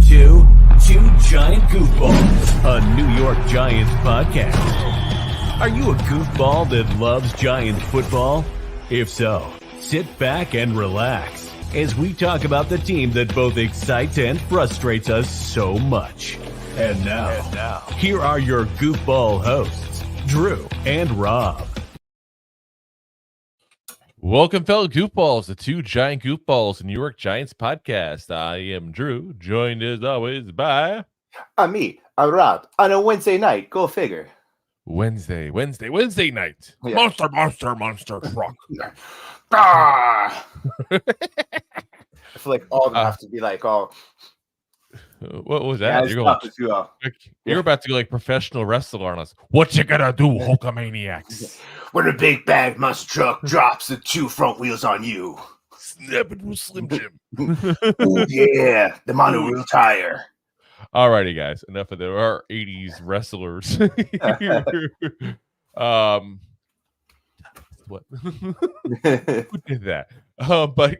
to Two Giant Goofballs, a New York Giants podcast. Are you a goofball that loves Giants football? If so, sit back and relax as we talk about the team that both excites and frustrates us so much. And now, here are your goofball hosts, Drew and Rob. Welcome, fellow goofballs, the Two Giant Goofballs, New York Giants podcast. I am Drew, joined as always by... I'm Rob, on a Wednesday night. Go figure. Wednesday night. Yeah. Monster truck. I feel like all of them have to be like, oh. What was that? Yeah, you're about to go like professional wrestler on us. What you gonna do, Hulkamaniacs? When a big bad monster truck drops the two front wheels on you. Snap it with Slim Jim. Ooh, yeah, the mono-wheel tire. Alrighty, guys. Enough of our 80s wrestlers. What? Who did that? But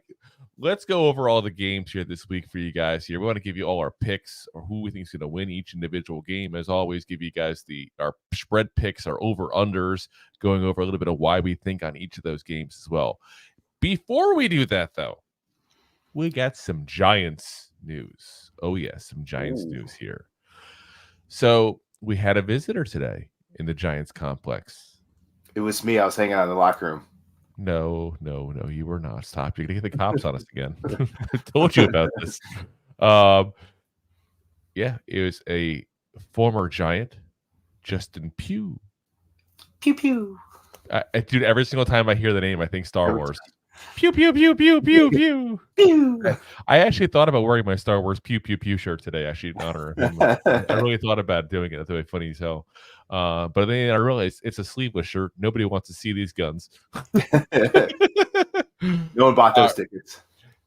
let's go over all the games here this week for you guys here. We want to give you all our picks or who we think is going to win each individual game. As always, give you guys our spread picks, our over-unders, going over a little bit of why we think on each of those games as well. Before we do that, though, we got some Giants news. Oh, yes, some Giants news here. So we had a visitor today in the Giants complex. It was me. I was hanging out in the locker room. No, you were not. Stop. You're going to get the cops on us again. I told you about this. Yeah, it was a former Giant, Justin Pugh. Pew, pew. Dude, every single time I hear the name, I think Star Wars. Pew, pew, pew, pew, pew, pew. Pew. I actually thought about wearing my Star Wars Pew, pew, pew shirt today, actually, in honor of him. I really thought about doing it. That's really funny as hell. But then I realized it's a sleeveless shirt. Nobody wants to see these guns. No one bought those tickets.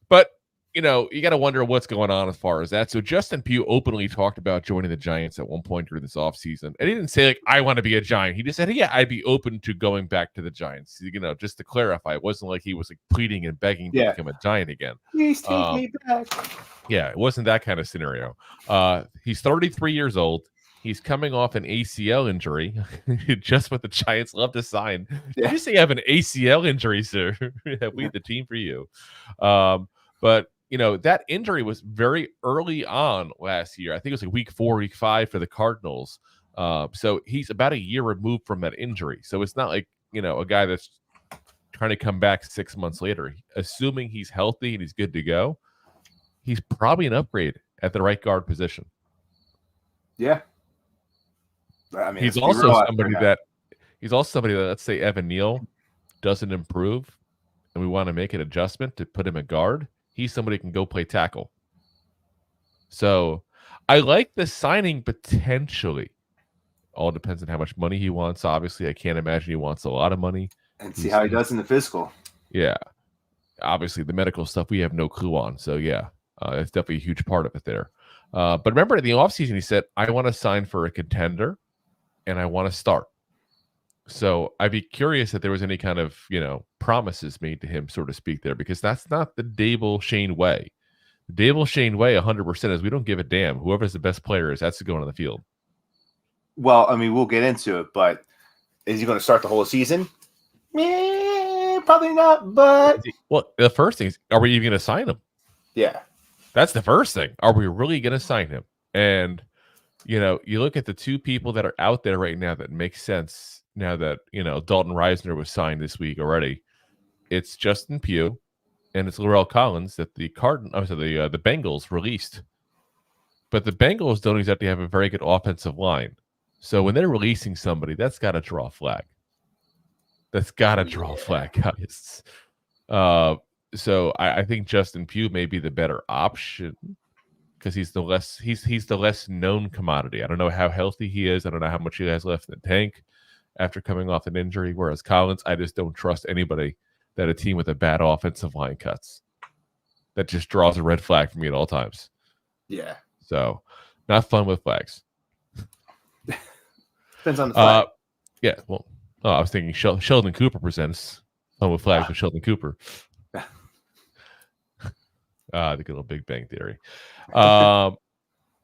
But, you got to wonder what's going on as far as that. So Justin Pugh openly talked about joining the Giants at one point during this offseason. And he didn't say, I want to be a Giant. He just said, yeah, I'd be open to going back to the Giants. Just to clarify, it wasn't like he was pleading and begging to become a Giant again. Please take me back. Yeah, it wasn't that kind of scenario. He's 33 years old. He's coming off an ACL injury. Just what the Giants love to sign. Yeah. Did you say you have an ACL injury, sir? We the team for you. But that injury was very early on last year. I think it was like week 4, week 5 for the Cardinals. So he's about a year removed from that injury. So it's not like, a guy that's trying to come back 6 months later. Assuming he's healthy and he's good to go, he's probably an upgrade at the right guard position. Yeah. I mean, he's also somebody that, let's say Evan Neal doesn't improve and we want to make an adjustment to put him at guard. He's somebody who can go play tackle. So I like the signing potentially. All depends on how much money he wants. Obviously, I can't imagine he wants a lot of money. And see how he does in the physical. Yeah. Obviously, the medical stuff we have no clue on. So, yeah, that's definitely a huge part of it there. But remember, in the offseason, he said, I want to sign for a contender and I want to start. So I'd be curious if there was any kind of, promises made to him, so to speak, there, because that's not the Dable Shane way. The Dable Shane way 100% is we don't give a damn. Whoever's the best player is, that's going on the field. Well, I mean, we'll get into it, but is he going to start the whole season? Probably not, but... Well, the first thing is, are we even going to sign him? Yeah. That's the first thing. Are we really going to sign him? And, you look at the two people that are out there right now that make sense now that, Dalton Reisner was signed this week already. It's Justin Pugh and it's Laurel Collins that the Bengals released. But the Bengals don't exactly have a very good offensive line. So when they're releasing somebody, that's got to draw a flag. That's got to draw a flag, guys. So I think Justin Pugh may be the better option because he's the less known commodity. I don't know how healthy he is. I don't know how much he has left in the tank after coming off an injury. Whereas Collins, I just don't trust anybody that a team with a bad offensive line cuts. That just draws a red flag for me at all times. Yeah. So not fun with flags. Depends on the flag. Yeah. Well, I was thinking Sheldon Cooper presents Fun with Flags with Sheldon Cooper. The good old Big Bang Theory.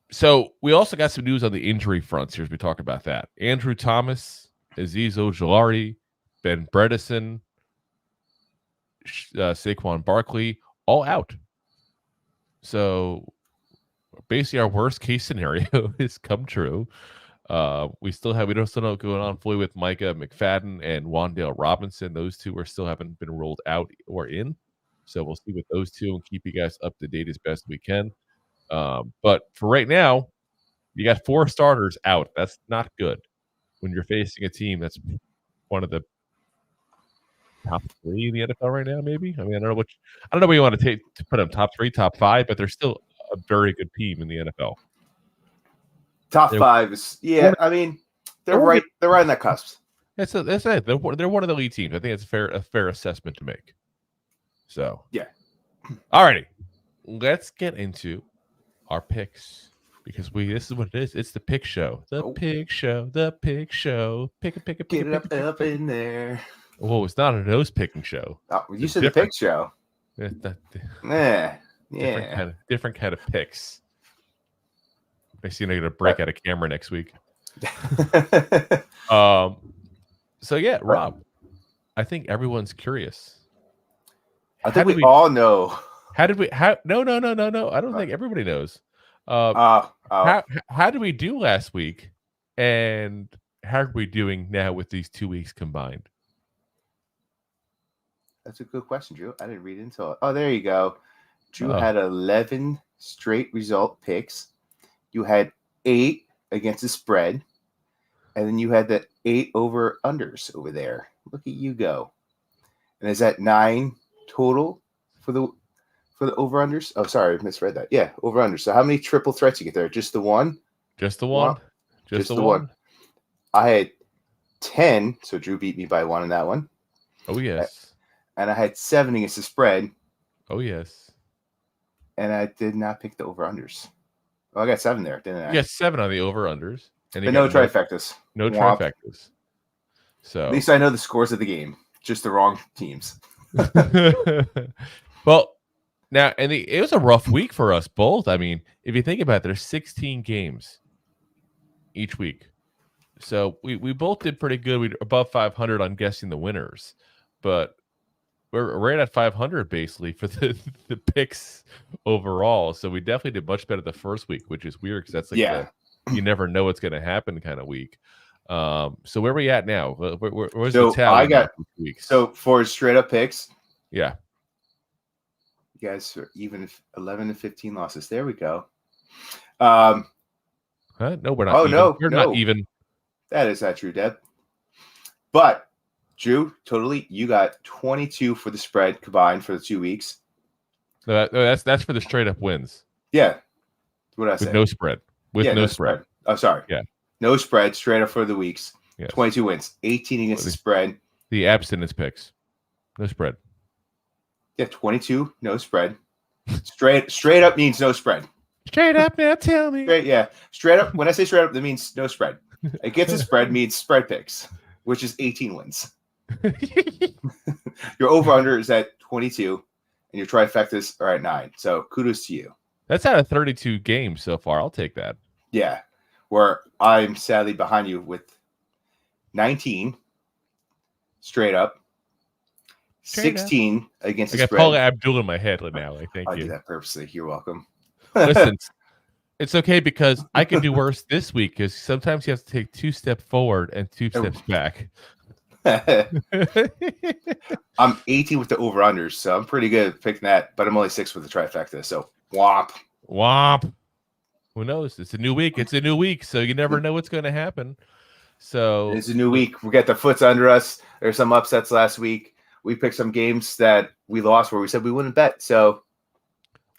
So we also got some news on the injury fronts here as we talk about that. Andrew Thomas, Azeez Ojulari, Ben Bredesen, Saquon Barkley, all out. So basically our worst case scenario has come true. We don't still know what's going on fully with Micah McFadden and Wan'Dale Robinson. Those two haven't been rolled out or in. So we'll see with those two and keep you guys up to date as best we can. But for right now, you got 4 starters out. That's not good when you're facing a team that's one of the top 3 in the NFL right now. Maybe I don't know what you want to take to put them top 3, top 5, but they're still a very good team in the NFL. Top 5 is they're right on that cusp. That's it. They're one of the elite teams. I think it's a fair assessment to make. So yeah. All righty, let's get into our picks because this is what it is. It's the pick show. Pick show. The pick show. Pick Get it up in there. Oh, it's not a nose picking show. Oh, you said the pick show. Yeah. Different kind of picks. I see you're gonna break out of camera next week. So yeah, Rob. I think everyone's curious. I think we all know. No. I don't think everybody knows. How did we do last week? And how are we doing now with these 2 weeks combined? That's a good question, Drew. I didn't read into it. Oh, there you go. Drew had 11 straight result picks. You had 8 against the spread. And then you had the 8 over unders over there. Look at you go. And is that 9 total for the over unders? Oh, sorry, I misread that. Yeah, over unders. So how many triple threats you get there? Just the one? Just the one. Just the one. I had 10, so Drew beat me by 1 in that one. Oh yes. And I had 7 against the spread. Oh yes. And I did not pick the over unders. Well, I got 7 there, didn't I? You got 7 on the over unders. But no trifectas. No trifectas. So at least I know the scores of the game. Just the wrong teams. Well, now it was a rough week for us both. I mean, if you think about it, there's 16 games each week. So we both did pretty good. We're above 500 on guessing the winners. But we're right at 500 basically for the picks overall. So we definitely did much better the first week, which is weird because that's like you never know what's going to happen kind of week. So where are we at now? Where's the tally? I got weeks. So for straight up picks, yeah, you guys are even 11 to 15 losses. There we go. No, we're not. Oh even. no, we're not even. That is not true, Deb. But Drew, totally, you got 22 for the spread combined for the 2 weeks. No, that's for the straight up wins. Yeah, what did I say? With no spread. No spread. Oh, sorry. Yeah. No spread, straight up for the weeks. Yes. 22 wins, 18 against the spread. The abstinence picks. No spread. Yeah, 22, no spread. Straight up means no spread. Straight up now, tell me. Straight up. When I say straight up, that means no spread. Against the spread means spread picks, which is 18 wins. Your over-under is at 22, and your trifectas are at 9. So kudos to you. That's out of 32 games so far. I'll take that. Yeah, where I'm sadly behind you with 19 straight up, 16 against the spread. I got Paula Abdul in my head now. Thank you. I did that purposely. You're welcome. Listen, it's okay because I can do worse this week because sometimes you have to take 2 steps forward and 2 steps back. I'm 18 with the over-unders, so I'm pretty good at picking that, but I'm only 6 with the trifecta, so womp. Who knows? It's a new week, so you never know what's going to happen. So it's a new week. We got the foots under us. There's some upsets last week. We picked some games that we lost where we said we wouldn't bet, so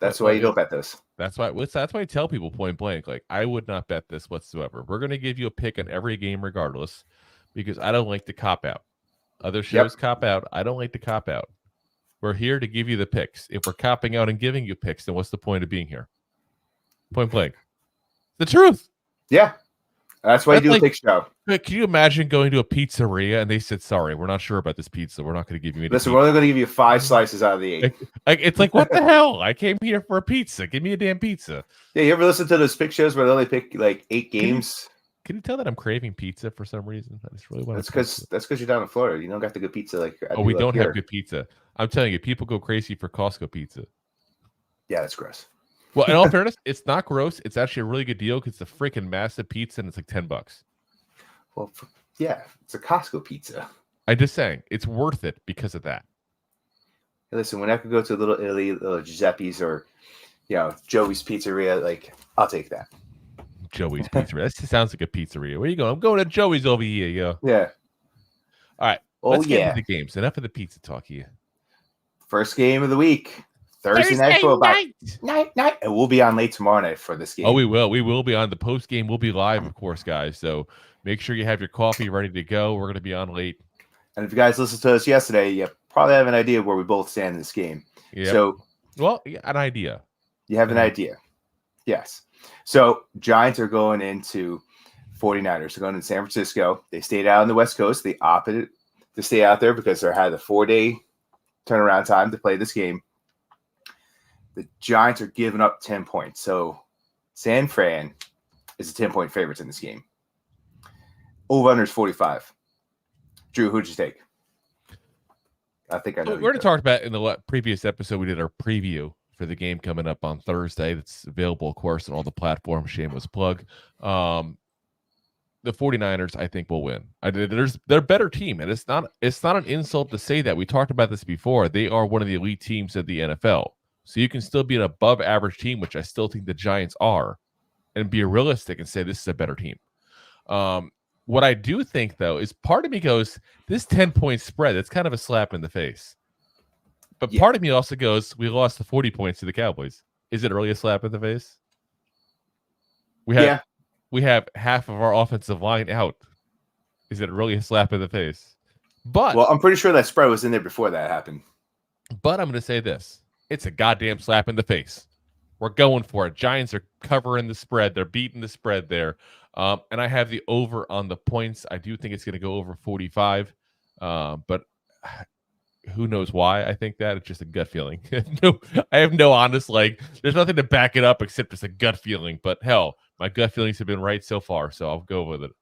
that's why you don't bet this. That's why I tell people point blank, like, I would not bet this whatsoever. We're going to give you a pick on every game regardless because I don't like to cop out. Other shows cop out. I don't like to cop out. We're here to give you the picks. If we're copping out and giving you picks, then what's the point of being here? Point blank. The truth. Yeah. That's why you do a pick show. Can you imagine going to a pizzeria and they said, "Sorry, we're not sure about this pizza. We're not going to give you any." Listen, we're only going to give you 5 slices out of the 8. It's like, what the hell? I came here for a pizza. Give me a damn pizza. Yeah, you ever listen to those pick shows where they only pick like 8 games? Can you tell that I'm craving pizza for some reason? I just really want. That's because you're down in Florida. You don't got the good pizza like. We don't have good pizza. I'm telling you, people go crazy for Costco pizza. Yeah, that's gross. Well, in all fairness, it's not gross. It's actually a really good deal because it's a freaking massive pizza and it's like $10. Well, yeah, it's a Costco pizza. I'm just saying, it's worth it because of that. Hey, listen, when I could go to a Little Italy, Little Giuseppe's, or Joey's Pizzeria, like I'll take that. Joey's Pizzeria. That sounds like a pizzeria. Where you going? I'm going to Joey's over here, yo. Yeah. All right. Let's get into the games. Enough of the pizza talk here. First game of the week. Thursday night. Night. And we'll be on late tomorrow night for this game. Oh, we will. We will be on the post game. We'll be live, of course, guys. So make sure you have your coffee ready to go. We're going to be on late. And if you guys listened to us yesterday, you probably have an idea where we both stand in this game. Yep. So, an idea. You have an idea. Yes. So Giants are going into 49ers. They're going to San Francisco. They stayed out on the West Coast. They opted to stay out there because they had a 4-day turnaround time to play this game. The Giants are giving up 10 points. So San Fran is a 10-point favorites in this game. Over-under is 45. Drew, who'd you take? I think I know. We already talked about in the previous episode. We did our preview for the game coming up on Thursday. That's available, of course, on all the platforms. Shameless plug. The 49ers, I think, will win. They're a better team, and it's not an insult to say that. We talked about this before. They are one of the elite teams of the NFL. So you can still be an above average team, which I still think the Giants are, and be realistic and say this is a better team. What I do think, though, is part of me goes, this 10-point spread, that's kind of a slap in the face. But part of me also goes, we lost the 40 points to the Cowboys. Is it really a slap in the face? We have half of our offensive line out. Is it really a slap in the face? Well, I'm pretty sure that spread was in there before that happened. But I'm going to say this. It's a goddamn slap in the face. We're going for it. Giants are covering the spread. They're beating the spread there. And I have the over on the points. I do think it's going to go over 45. But who knows why I think that? It's just a gut feeling. I have no honest, there's nothing to back it up except just a gut feeling. But hell, my gut feelings have been right so far, so I'll go with it.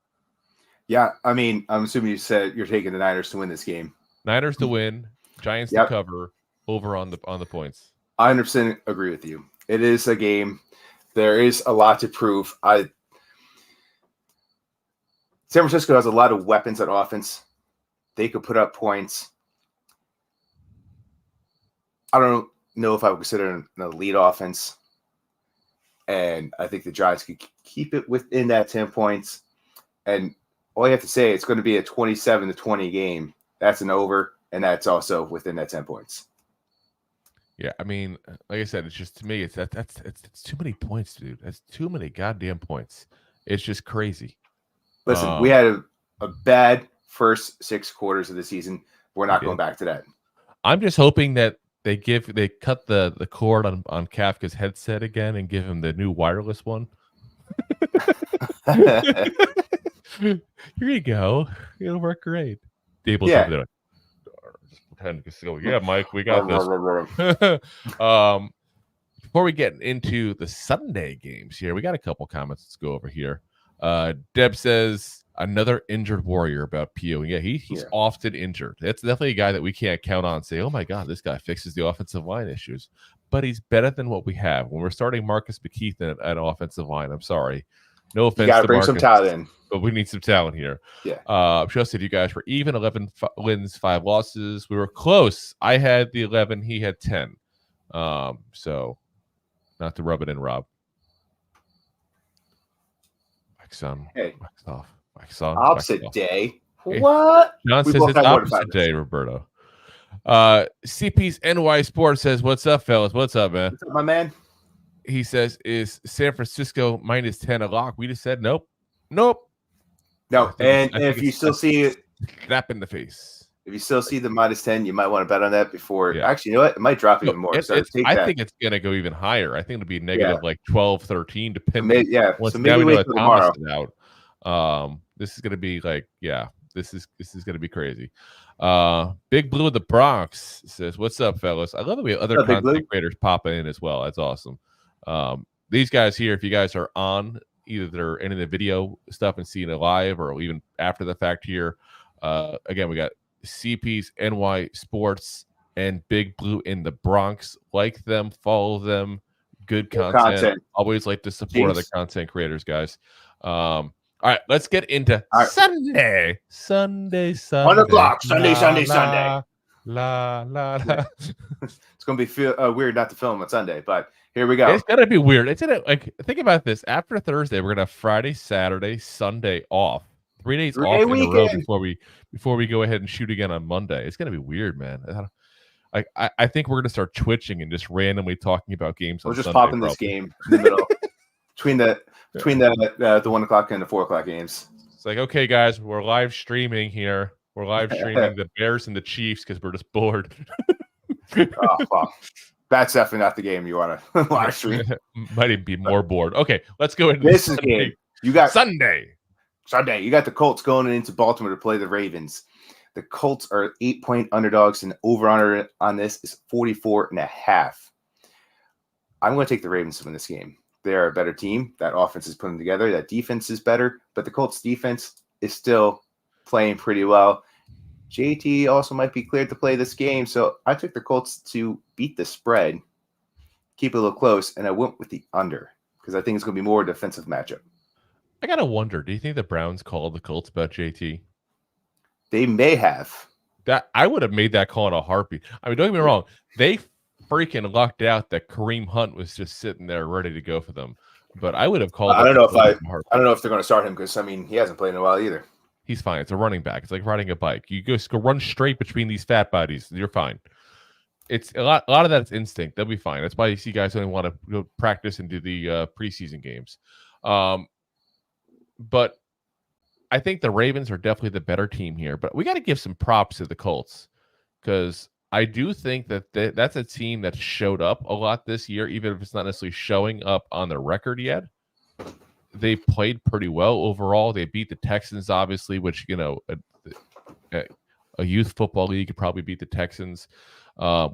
Yeah, I mean, I'm assuming you said you're taking the Niners to win this game. Niners to win, Giants to cover, over on the points. I 100% agree with you. It is a game. There is a lot to prove. San Francisco has a lot of weapons on offense. They could put up points. I don't know if I would consider an elite offense. And I think the Giants could keep it within that 10 points. And all you have to say, it's going to be a 27-20 game. That's an over, and that's also within that 10 points. Yeah, I mean, like I said, it's just, to me, it's too many points, dude. That's too many goddamn points. It's just crazy. Listen, we had a bad first 6 quarters of the season. We're not going back to that. I'm just hoping that they cut the cord on Kafka's headset again and give him the new wireless one. Here you go. It'll work great. Dable's over there. Pretend to go, yeah, Mike, we got this. Before we get into the Sunday games here, we got a couple comments. Let's go over here. Deb says, another injured warrior about Pio. Yeah, he's often injured. That's definitely a guy that we can't count on and say, oh my God, this guy fixes the offensive line issues. But he's better than what we have. When we're starting Marcus McKeith at offensive line, I'm sorry. No offense. You got to bring some talent in. But we need some talent here. Yeah. Just said you guys were even, 11 wins, 5 losses. We were close. I had the 11. He had 10. So not to rub it in, Rob. Mike's on. Hey. Mike's off. Mike's on. Opposite day. Hey. What? John says it's opposite day, Roberto. CP's NY Sports says, what's up, fellas? What's up, man? What's up, my man? He says, is San Francisco minus 10 a lock? We just said nope. Nope. No. And if you still see it, slap in the face. If you still see the minus 10, you might want to bet on that before. Yeah. Actually, you know what? It might drop even more. I think it's going to go even higher. I think it'll be negative 12, 13, depending. So maybe wait till tomorrow. This is gonna be like, yeah, this is gonna be crazy. Big Blue of the Bronx says, "What's up, fellas? I love that we have other What's up, Big content Blue? creators popping in as well. That's awesome. These guys here, if you guys are on either they're in the video stuff and seeing it live, or even after the fact here, again, we got CP's NY Sports and Big Blue in the Bronx. Like them, follow them. Good content. Always like to support other content creators, guys. All right, let's get into Sunday. 1 o'clock. Sunday. La. It's gonna be weird not to film on Sunday, but here we go. It's gonna be weird. It's gonna, like, think about this. After Thursday, we're gonna have Friday, Saturday, Sunday off. 3 days off in a row before we go ahead and shoot again on Monday. It's gonna be weird, man. I think we're gonna start twitching and just randomly talking about games. We'll just pop in this game in the middle between the 1 o'clock and the 4 o'clock games. It's like, okay, guys, we're live streaming here. We're live streaming the Bears and the Chiefs because we're just bored. Oh, well, that's definitely not the game you want to live stream. Might even be more bored. Okay, let's go into this game. You got Sunday. You got the Colts going into Baltimore to play the Ravens. The Colts are 8-point underdogs, and over-under on this is 44.5. I'm going to take the Ravens to win this game. They are a better team. That offense is putting together. That defense is better, but the Colts defense is still playing pretty well. JT also might be cleared to play this game, so I took the Colts to beat the spread, keep it a little close, and I went with the under because I think it's going to be more a defensive matchup. I got to wonder, do you think the Browns called the Colts about JT? They may have. That I would have made that call in a heartbeat. I mean, don't get me wrong. They freaking lucked out that Kareem Hunt was just sitting there ready to go for them. But I would have called. I don't know if they're going to start him because, I mean, he hasn't played in a while either. He's fine. It's a running back. It's like riding a bike. You go run straight between these fat bodies. You're fine. It's a lot of that is instinct. They'll be fine. That's why you see guys only want to go practice and do the preseason games. But I think the Ravens are definitely the better team here. But we got to give some props to the Colts because I do think that that's a team that showed up a lot this year, even if it's not necessarily showing up on the record yet. They played pretty well overall. They beat the Texans, obviously, which, you know, a youth football league could probably beat the Texans.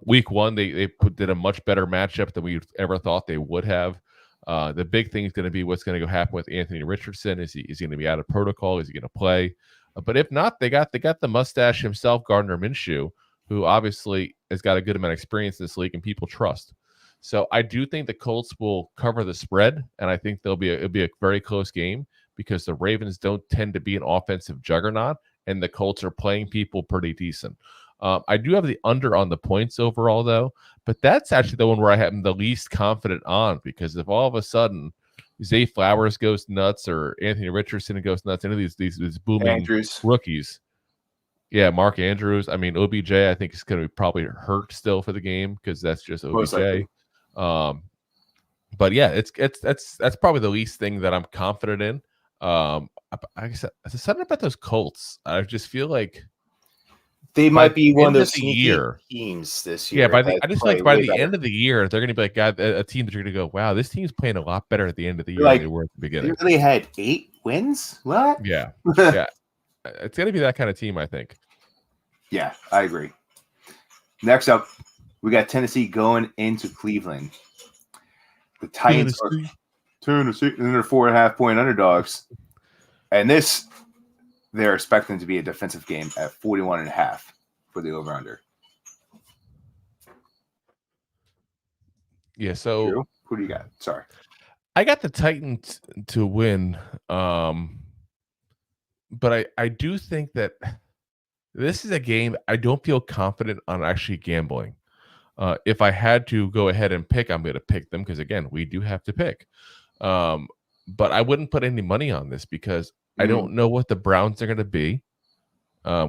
Week 1, they did a much better matchup than we ever thought they would have. The big thing is going to be what's going to go happen with Anthony Richardson. Is he going to be out of protocol? Is he going to play? But if not, they got the mustache himself, Gardner Minshew, who obviously has got a good amount of experience in this league and people trust. So I do think the Colts will cover the spread, and I think it'll be a very close game because the Ravens don't tend to be an offensive juggernaut, and the Colts are playing people pretty decent. I do have the under on the points overall, though, but that's actually the one where I am the least confident on because if all of a sudden Zay Flowers goes nuts or Anthony Richardson goes nuts, any of these booming rookies. Yeah, Mark Andrews. I mean, OBJ, I think is going to be probably hurt still for the game because that's just OBJ. But yeah, that's probably the least thing that I'm confident in. Like I said, something about those Colts. I just feel like they might be one of those teams this year. Yeah, I just feel like by the end of the year, they're going to be like a team that you're going to go, wow, this team's playing a lot better at the end of the year than they were at the beginning. They really had 8 wins? What? Yeah. Yeah. It's going to be that kind of team, I think. Yeah, I agree. Next up, we got Tennessee going into Cleveland. The Titans are Tennessee, and they're 4.5-point underdogs. And this, they're expecting to be a defensive game at 41.5 for the over-under. Yeah, so Drew, who do you got? Sorry. I got the Titans to win. But I do think that this is a game I don't feel confident on actually gambling. If I had to go ahead and pick, I'm going to pick them because, again, we do have to pick. But I wouldn't put any money on this because I don't know what the Browns are going to be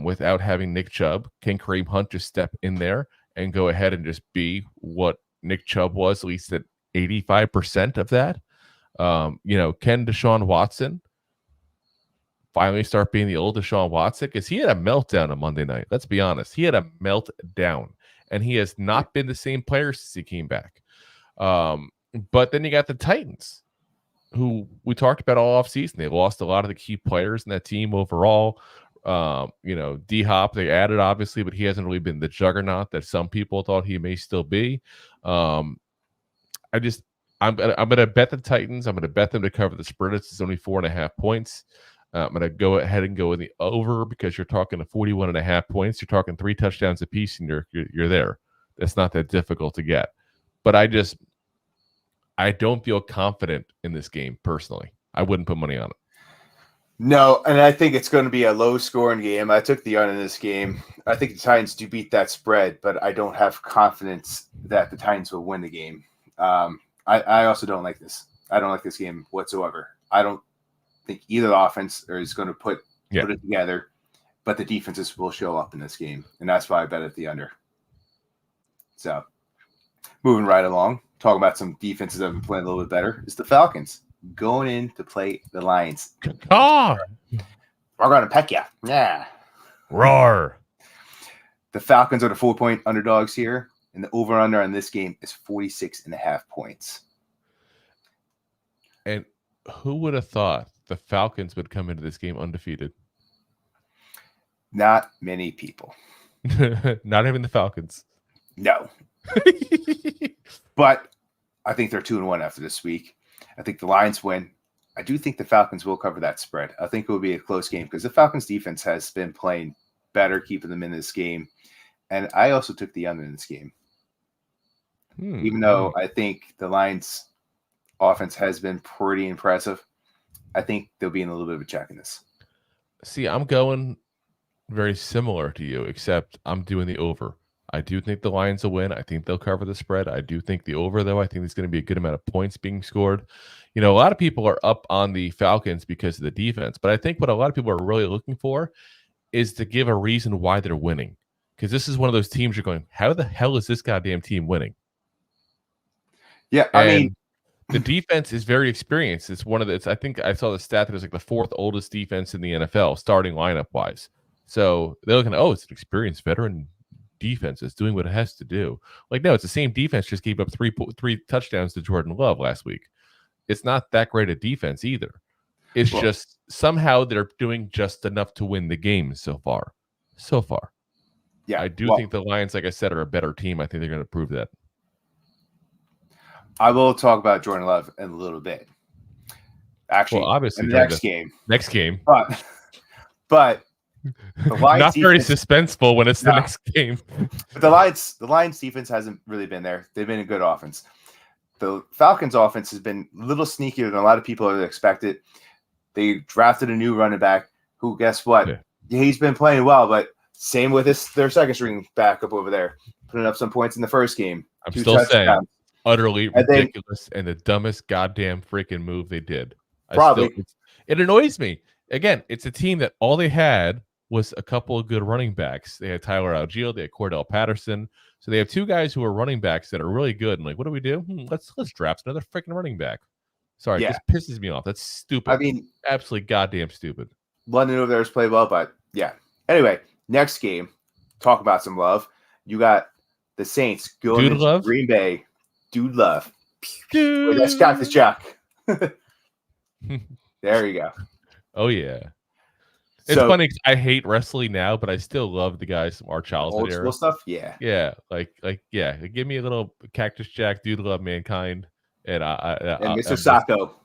without having Nick Chubb. Can Kareem Hunt just step in there and go ahead and just be what Nick Chubb was, at least at 85% of that? Can Deshaun Watson finally start being the old Deshaun Watson? Because he had a meltdown on Monday night. Let's be honest. He had a meltdown. And he has not been the same player since he came back. But then you got the Titans, who we talked about all offseason. They lost a lot of the key players in that team overall. D-Hop, they added, obviously, but he hasn't really been the juggernaut that some people thought he may still be. I'm gonna bet the Titans. I'm gonna bet them to cover the spread. It's only 4.5 points. I'm gonna go ahead and go in the over because you're talking to 41.5 points. You're talking 3 touchdowns apiece, and you're there. That's not that difficult to get. But I don't feel confident in this game personally. I wouldn't put money on it. No, and I think it's going to be a low-scoring game. I took the under in this game. I think the Titans do beat that spread, but I don't have confidence that the Titans will win the game. I also don't like this. I don't like this game whatsoever. I don't think either offense is going to put it together, but the defenses will show up in this game, and that's why I bet at the under. So, moving right along, talking about some defenses that have been playing a little bit better, is the Falcons going in to play the Lions. Oh, we're going to peck ya. Yeah. Roar. The Falcons are the 4-point underdogs here, and the over-under on this game is 46.5 points. And who would have thought the Falcons would come into this game undefeated? Not many people. Not even the Falcons. No. But I think they're 2-1 after this week. I think the Lions win. I do think the Falcons will cover that spread. I think it will be a close game because the Falcons defense has been playing better, keeping them in this game. And I also took the under in this game. Even though I think the Lions offense has been pretty impressive, I think they'll be in a little bit of a check in this. See, I'm going very similar to you, except I'm doing the over. I do think the Lions will win. I think they'll cover the spread. I do think the over, though. I think there's going to be a good amount of points being scored. A lot of people are up on the Falcons because of the defense, but I think what a lot of people are really looking for is to give a reason why they're winning. Because this is one of those teams you're going, how the hell is this goddamn team winning? Yeah, I mean, the defense is very experienced. It's one of the. I think I saw the stat that it's like the 4th oldest defense in the NFL, starting lineup wise. So they're looking, it's an experienced veteran defense. It's doing what it has to do. Like, no, it's the same defense. Just gave up three touchdowns to Jordan Love last week. It's not that great a defense either. It's just somehow they're doing just enough to win the game so far. Yeah, I do think the Lions, like I said, are a better team. I think they're going to prove that. I will talk about Jordan Love in a little bit. Actually, obviously, next game. But the Lions not very suspenseful when it's the next game. But the Lions defense hasn't really been there. They've been a good offense. The Falcons offense has been a little sneakier than a lot of people had expected. They drafted a new running back who, guess what? Yeah, he's been playing well, but same with their second string backup over there, putting up some points in the first game. I'm still saying utterly ridiculous and the dumbest goddamn freaking move they did. It annoys me. Again, it's a team that all they had was a couple of good running backs. They had Tyler Algier, they had Cordell Patterson. So they have 2 guys who are running backs that are really good. And like, what do we do? Let's draft another freaking running back. Sorry, it just pisses me off. That's stupid. I mean, absolutely goddamn stupid. London over there has played well, but yeah. Anyway, next game, talk about some love. You got the Saints going into Green Bay. Dude love. Dude. That's Cactus Jack. There you go. Oh, yeah. It's funny because I hate wrestling now, but I still love the guys from our childhood era. Old school stuff? Yeah. Yeah. Yeah. Give me a little Cactus Jack, Dude Love, Mankind. And Mr. Sacco.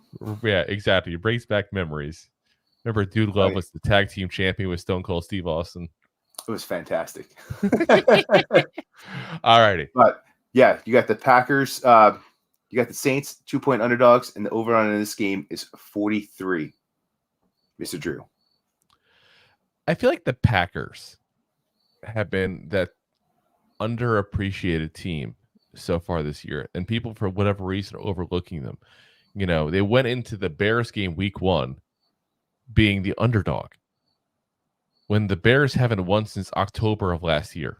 Yeah, exactly. It brings back memories. Remember, Dude Love was the tag team champion with Stone Cold Steve Austin. It was fantastic. All righty. But yeah, you got the Packers. You got the Saints, 2-point underdogs, and the over-under in this game is 43. Mr. Drew. I feel like the Packers have been that underappreciated team so far this year, and people, for whatever reason, are overlooking them. They went into the Bears game week 1 being the underdog when the Bears haven't won since October of last year.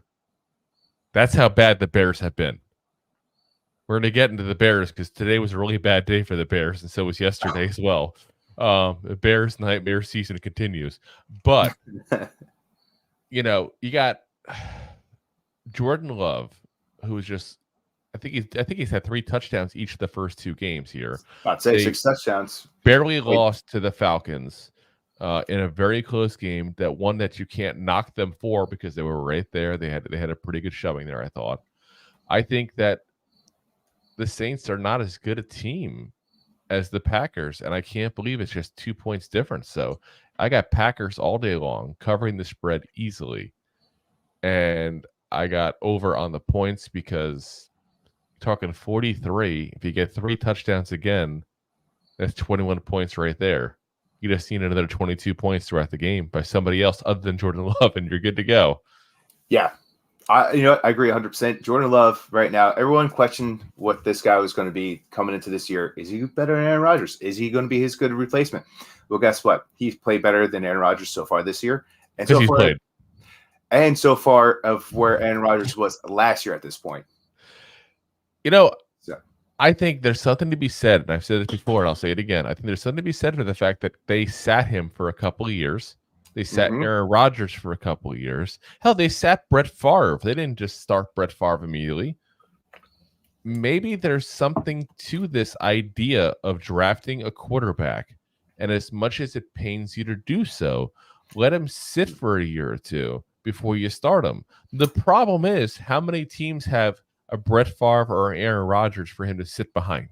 That's how bad the Bears have been. We're going to get into the Bears because today was a really bad day for the Bears, and so was yesterday as well. The Bears nightmare season continues. But, you got Jordan Love, who is just I think he's had 3 touchdowns each of the first 2 games here. I'd say They 6 touchdowns. barely lost to the Falcons in a very close game. That one that you can't knock them for because they were right there. They had a pretty good showing there, I thought. I think that the Saints are not as good a team as the Packers, and I can't believe it's just 2 points difference. So I got Packers all day long, covering the spread easily, and I got over on the points because talking 43. If you get 3 touchdowns again, that's 21 points right there. You just need another 22 points throughout the game by somebody else other than Jordan Love, and you're good to go. Yeah. I agree 100%. Jordan Love right now, everyone questioned what this guy was going to be coming into this year. Is he better than Aaron Rodgers? Is he going to be his good replacement? Well, guess what? He's played better than Aaron Rodgers so far this year. And so far of where Aaron Rodgers was last year at this point. I think there's something to be said, and I've said it before, and I'll say it again. I think there's something to be said for the fact that they sat him for a couple of years. They sat Aaron Rodgers for a couple of years. Hell, they sat Brett Favre. They didn't just start Brett Favre immediately. Maybe there's something to this idea of drafting a quarterback, and as much as it pains you to do so, let him sit for a year or two before you start him. The problem is, how many teams have a Brett Favre or Aaron Rodgers for him to sit behind?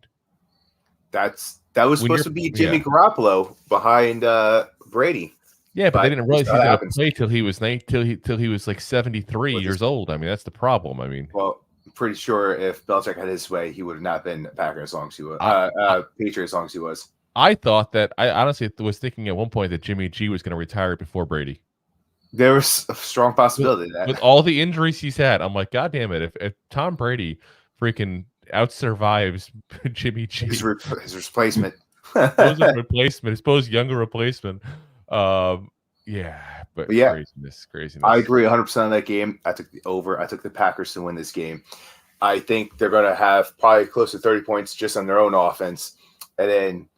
That was supposed to be Jimmy Garoppolo behind Brady. Yeah, but they didn't realize he was going to play till he was like 73 years old. I mean, that's the problem. I mean, well, I'm pretty sure if Belichick had his way, he would have not been a Packer as long as he was Patriot as long as he was. I thought that I honestly was thinking at one point that Jimmy G was going to retire before Brady. There was a strong possibility with all the injuries he's had. I'm like, God damn it! If Tom Brady freaking out survives Jimmy G, his replacement, his supposed younger replacement. But craziness. I agree 100% on that game. I took the over. I took the Packers to win this game. I think they're going to have probably close to 30 points just on their own offense, and then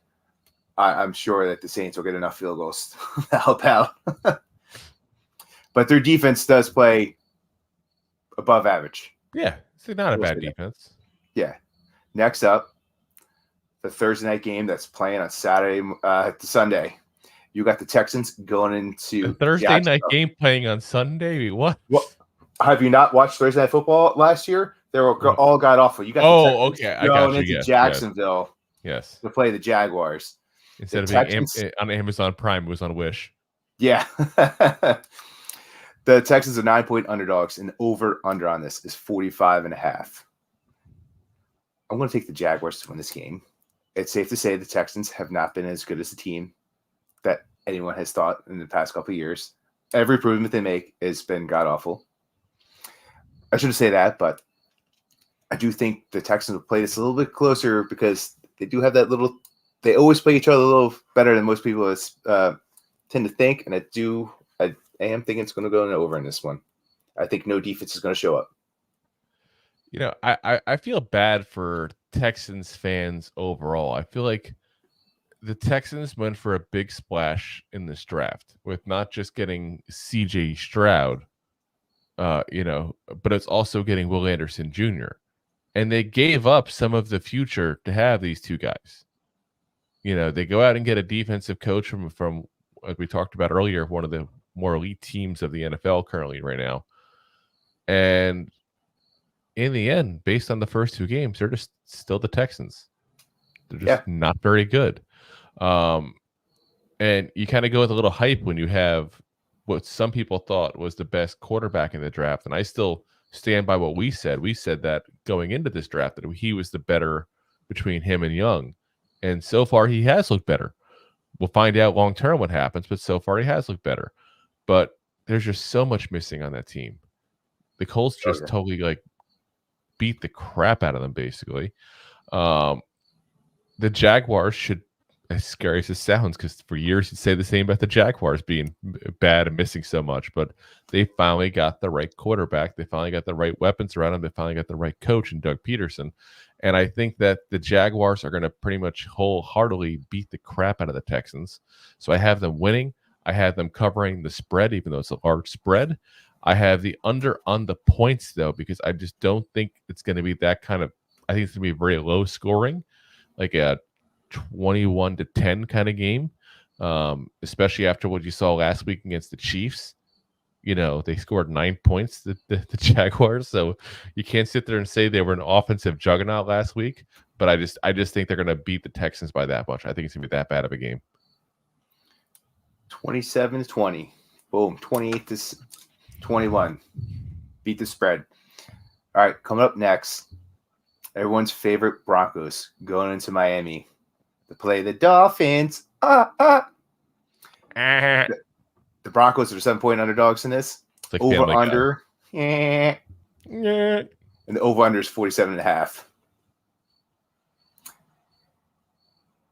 I'm sure that the Saints will get enough field goals to help out. But their defense does play above average. Yeah, it's not a bad defense. Yeah. Next up, the Thursday night game that's playing on Saturday to Sunday. You got the Texans going into the Thursday night game playing on Sunday. What? Have you not watched Thursday Night Football last year? They were all got awful. You got I got you. Into Jacksonville. Yes. To play the Jaguars. Instead of being on Amazon Prime, it was on Wish. Yeah. The Texans are 9-point underdogs, and over-under on this is 45.5. I'm going to take the Jaguars to win this game. It's safe to say the Texans have not been as good as the team that anyone has thought in the past couple of years. Every improvement they make has been god-awful. I shouldn't say that, but I do think the Texans will play this a little bit closer because they do have that little – they always play each other a little better than most people tend to think, and I am thinking it's going to go over in this one. I think no defense is going to show up. I feel bad for Texans fans overall. I feel like the Texans went for a big splash in this draft with not just getting C.J. Stroud, but it's also getting Will Anderson Jr. And they gave up some of the future to have these two guys. They go out and get a defensive coach from as we talked about earlier, one of the more elite teams of the NFL currently right now. And in the end, based on the first 2 games, they're just still the Texans. They're just not very good. And you kind of go with a little hype when you have what some people thought was the best quarterback in the draft. And I still stand by what we said. We said that going into this draft, that he was the better between him and Young. And so far, he has looked better. We'll find out long-term what happens, but so far he has looked better. But there's just so much missing on that team. The Colts just totally beat the crap out of them, basically. The Jaguars should, as scary as it sounds, because for years you'd say the same about the Jaguars being bad and missing so much, but they finally got the right quarterback. They finally got the right weapons around them. They finally got the right coach in Doug Peterson. And I think that the Jaguars are going to pretty much wholeheartedly beat the crap out of the Texans. So I have them winning. I have them covering the spread, even though it's a large spread. I have the under on the points though, because I just don't think it's going to be that kind of. I think it's going to be very low scoring, like a 21-10 kind of game, especially after what you saw last week against the Chiefs. They scored 9 points, the Jaguars. So you can't sit there and say they were an offensive juggernaut last week. But I just think they're going to beat the Texans by that much. I think it's going to be that bad of a game. 27-20. Boom. 28-21. Beat the spread. All right, coming up next, everyone's favorite Broncos going into Miami to play the Dolphins. The Broncos are 7-point underdogs in this. Like over under. And the over under is 47.5.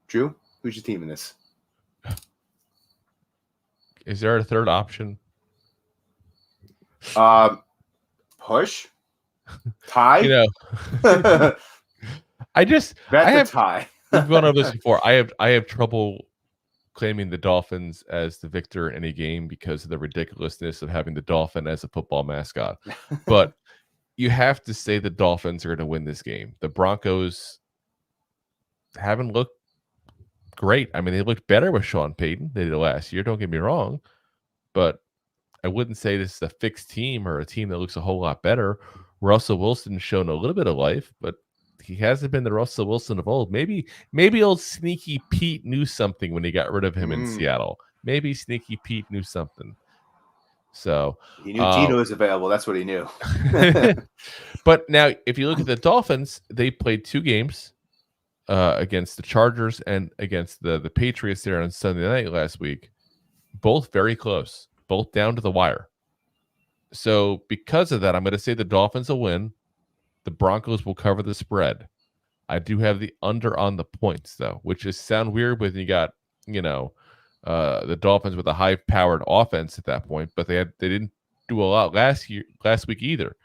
Drew, who's your team in this? Is there a third option? Push. Tie. I have tie. We've gone over this before. I have trouble claiming the Dolphins as the victor in any game because of the ridiculousness of having the Dolphin as a football mascot. But you have to say the Dolphins are going to win this game. The Broncos haven't looked great. I mean, they looked better with Sean Payton than they did last year. Don't get me wrong. But I wouldn't say this is a fixed team or a team that looks a whole lot better. Russell Wilson's shown a little bit of life, but he hasn't been the Russell Wilson of old. Maybe old Sneaky Pete knew something when he got rid of him in Seattle. Maybe Sneaky Pete knew something. So he knew Gino was available. That's what he knew. But now, if you look at the Dolphins, they played 2 games against the Chargers and against the Patriots there on Sunday night last week. Both very close, both down to the wire. So because of that, I'm going to say the Dolphins will win. The Broncos will cover the spread. I do have the under on the points, though, which is sound weird when you got, the Dolphins with a high-powered offense at that point, but they didn't do a lot last week either.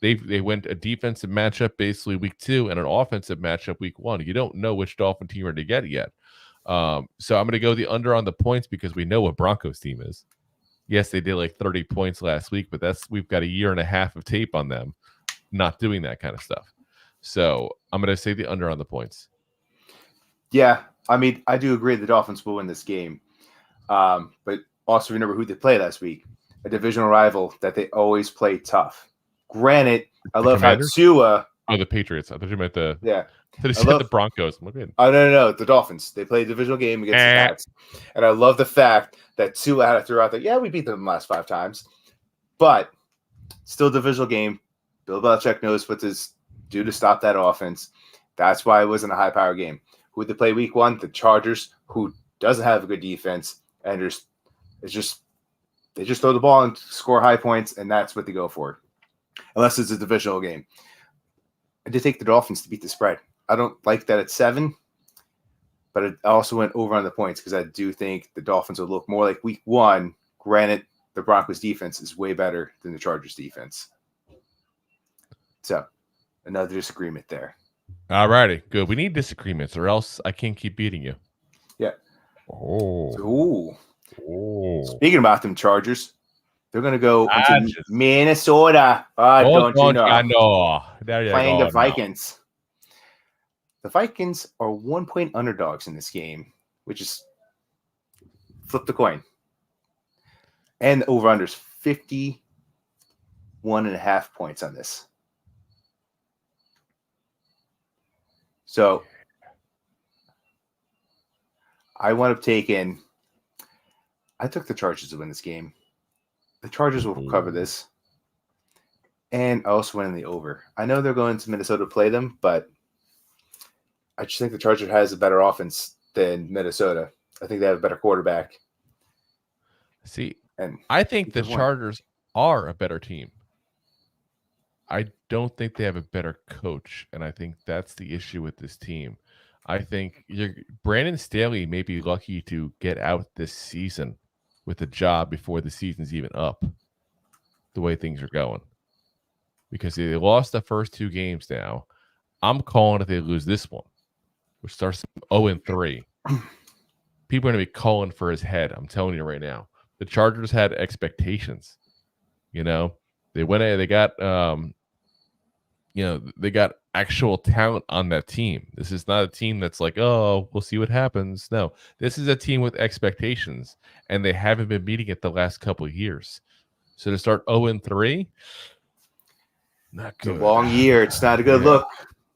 They went a defensive matchup basically week 2 and an offensive matchup week 1. You don't know which Dolphin team you're to get yet. So I'm going to go the under on the points because we know what Broncos team is. Yes, they did like 30 points last week, but we've got a year and a half of tape on them not doing that kind of stuff. So I'm going to say the under on the points. Yeah, I mean, I do agree the Dolphins will win this game. But also remember who they played last week. A divisional rival that they always play tough. Granted, I love Commanders? how Tua. Oh, the Patriots. I thought you meant the. Yeah. They said the Broncos. I'm looking. Oh, no. The Dolphins. They played a divisional game against the Pats. And I love the fact that Tua had to throw out there. Yeah, we beat them the last 5 times. But still a divisional game. Bill Belichick knows what to do to stop that offense. That's why it wasn't a high-power game. Who did they play week 1? The Chargers, who doesn't have a good defense. And they just throw the ball and score high points, and that's what they go for. Unless it's a divisional game. I did take the Dolphins to beat the spread. I don't like that at 7, but I also went over on the points because I do think the Dolphins will look more like week 1. Granted, the Broncos defense is way better than the Chargers defense. So, another disagreement there. All righty, good. We need disagreements, or else I can't keep beating you. Yeah. Oh. Speaking about them Chargers, they're going to go into Minnesota. Don't you know? Playing the Vikings. The Vikings are 1-point underdogs in this game, which is flip the coin. And the over-under is 51.5 points on this. So I wound up taking. I took the Chargers to win this game. The Chargers will cover this. And I also went in the over. I know they're going to Minnesota to play them, but I just think the Chargers has a better offense than Minnesota. I think they have a better quarterback. See, and I think the Chargers are a better team. I don't think they have a better coach, and I think that's the issue with this team. I think Brandon Staley may be lucky to get out this season with a job before the season's even up, the way things are going. Because they lost the first 2 games now. I'm calling if they lose this one, which starts 0-3. People are going to be calling for his head. I'm telling you right now. The Chargers had expectations. They went. They got they got actual talent on that team. This is not a team that's like, oh, we'll see what happens. No, this is a team with expectations, and they haven't been meeting it the last couple of years. So to start 0-3, not good. It's a long year. It's not a good look.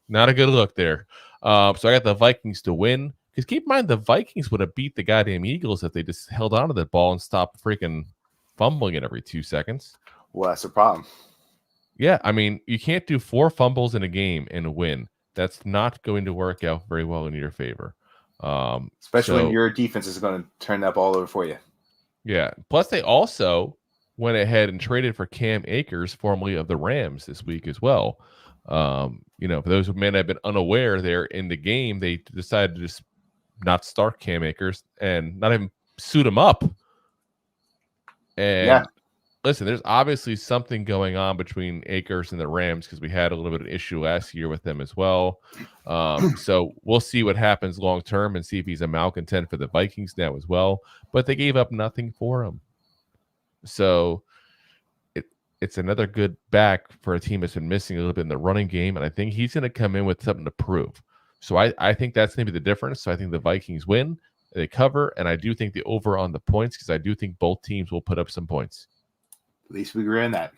Not a good look there. So I got the Vikings to win. Because keep in mind, the Vikings would have beat the goddamn Eagles if they just held onto the ball and stopped freaking fumbling it every 2 seconds. Well, that's a problem. Yeah, I mean, you can't do 4 fumbles in a game and win. That's not going to work out very well in your favor. Especially when your defense is going to turn that ball over for you. Yeah. Plus, they also went ahead and traded for Cam Akers, formerly of the Rams, this week as well. For those who may not have been unaware, there in the game, they decided to just not start Cam Akers and not even suit him up. And listen, there's obviously something going on between Akers and the Rams because we had a little bit of an issue last year with them as well. So we'll see what happens long term and see if he's a malcontent for the Vikings now as well. But they gave up nothing for him. So it's another good back for a team that's been missing a little bit in the running game. And I think he's going to come in with something to prove. So I think that's going to be the difference. So I think the Vikings win, they cover, and I do think the over on the points because I do think both teams will put up some points. At least we agree on that.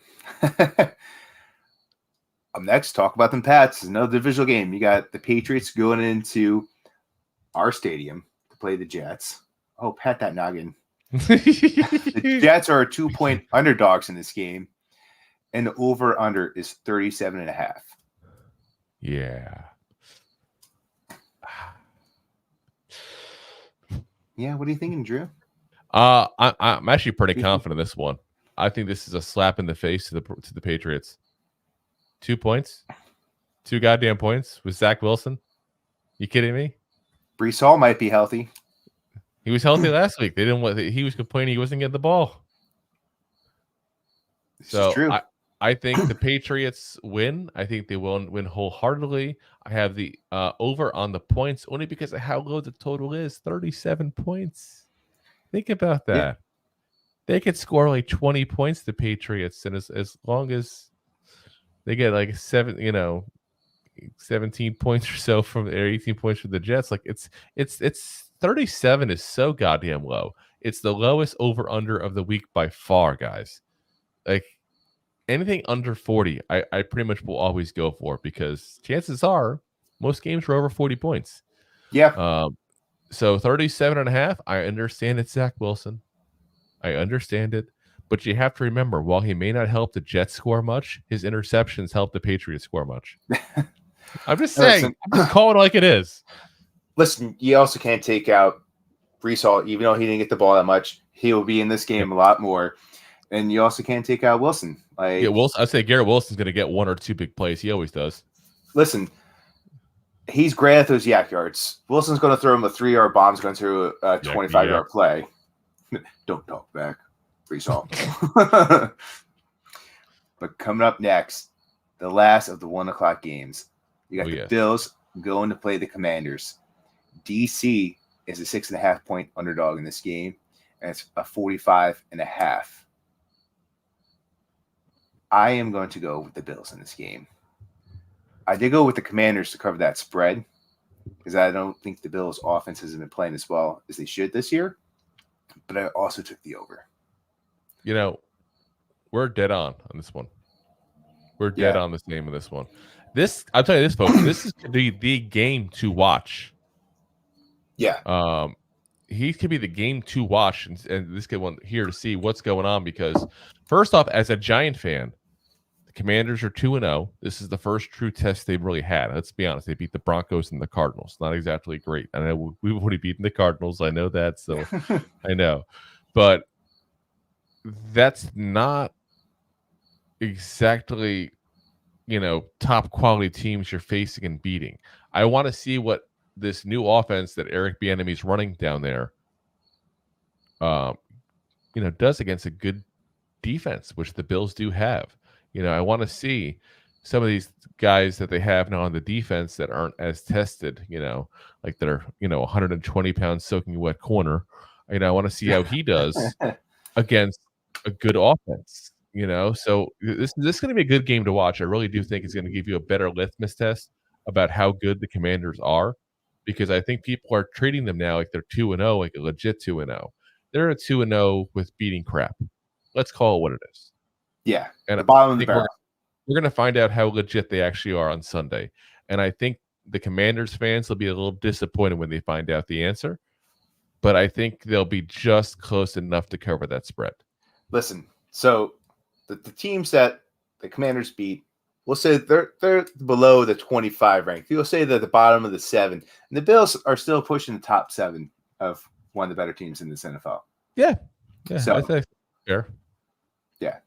Up next, talk about them Pats. Another divisional game. You got the Patriots going into our stadium to play the Jets. Oh, pat that noggin. The Jets are 2-point underdogs in this game, and the over-under is 37.5. Yeah. Yeah, what are you thinking, Drew? I'm actually pretty confident in this one. I think this is a slap in the face to the Patriots. 2 points, 2 goddamn points with Zach Wilson. You kidding me? Brees Hall might be healthy. He was healthy last week. They didn't want. He was complaining he wasn't getting the ball. This is true. I think the Patriots win. I think they will win wholeheartedly. I have the over on the points only because of how low the total is. 37 points. Think about that. Yeah. They could score like 20 points, the Patriots, and as long as they get like 17 points or so from or 18 points from the Jets, like it's 37 is so goddamn low. It's the lowest over under of the week by far, guys. Like anything under 40, I pretty much will always go for because chances are most games are over 40 points. Yeah. So 37.5, I understand it's Zach Wilson. I understand it. But you have to remember, while he may not help the Jets score much, his interceptions help the Patriots score much. I'm just saying. Listen, I'm just calling it like it is. Listen, you also can't take out Brees Hall. Even though he didn't get the ball that much, he will be in this game a lot more. And you also can't take out Wilson. Wilson. I'd say Garrett Wilson's going to get 1 or 2 big plays. He always does. Listen, he's great at those yak yards. Wilson's going to throw him a 3-yard bomb. He's going to throw a 25-yard play. Don't talk back. Brees Hall. But coming up next, the last of the 1 o'clock games. You got the Bills going to play the Commanders. DC is a 6.5-point underdog in this game, and it's a 45.5. I am going to go with the Bills in this game. I did go with the Commanders to cover that spread because I don't think the Bills' offense has been playing as well as they should this year. But I also took the over. We're dead on this one. We're dead on this game of this one. I'll tell you this, folks. This is the game to watch. Yeah. He could be the game to watch, and this kid want here to see what's going on because, first off, as a Giant fan, the Commanders are 2-0. This is the first true test they've really had. Let's be honest. They beat the Broncos and the Cardinals. Not exactly great. I know we've already beaten the Cardinals. I know that, so I know. But that's not exactly, top quality teams you're facing and beating. I want to see what this new offense that Eric Bieniemy's running down there, does against a good defense, which the Bills do have. I want to see some of these guys that they have now on the defense that aren't as tested, like that are, 120 pounds soaking wet corner. I want to see how he does against a good offense. So this is going to be a good game to watch. I really do think it's going to give you a better litmus test about how good the Commanders are, because I think people are treating them now like they're 2-0, like a legit 2-0. They're a 2-0 with beating crap. Let's call it what it is. Yeah, And the bottom of the we're barrel. going to find out how legit they actually are on Sunday. And I think the Commanders fans will be a little disappointed when they find out the answer, but I think they'll be just close enough to cover that spread. Listen, so the teams that the Commanders beat, we'll say they're below the 25 rank. You'll say they're the bottom of the 7. And the Bills are still pushing the top 7 of one of the better teams in this NFL. Yeah. So, I think fair. Yeah.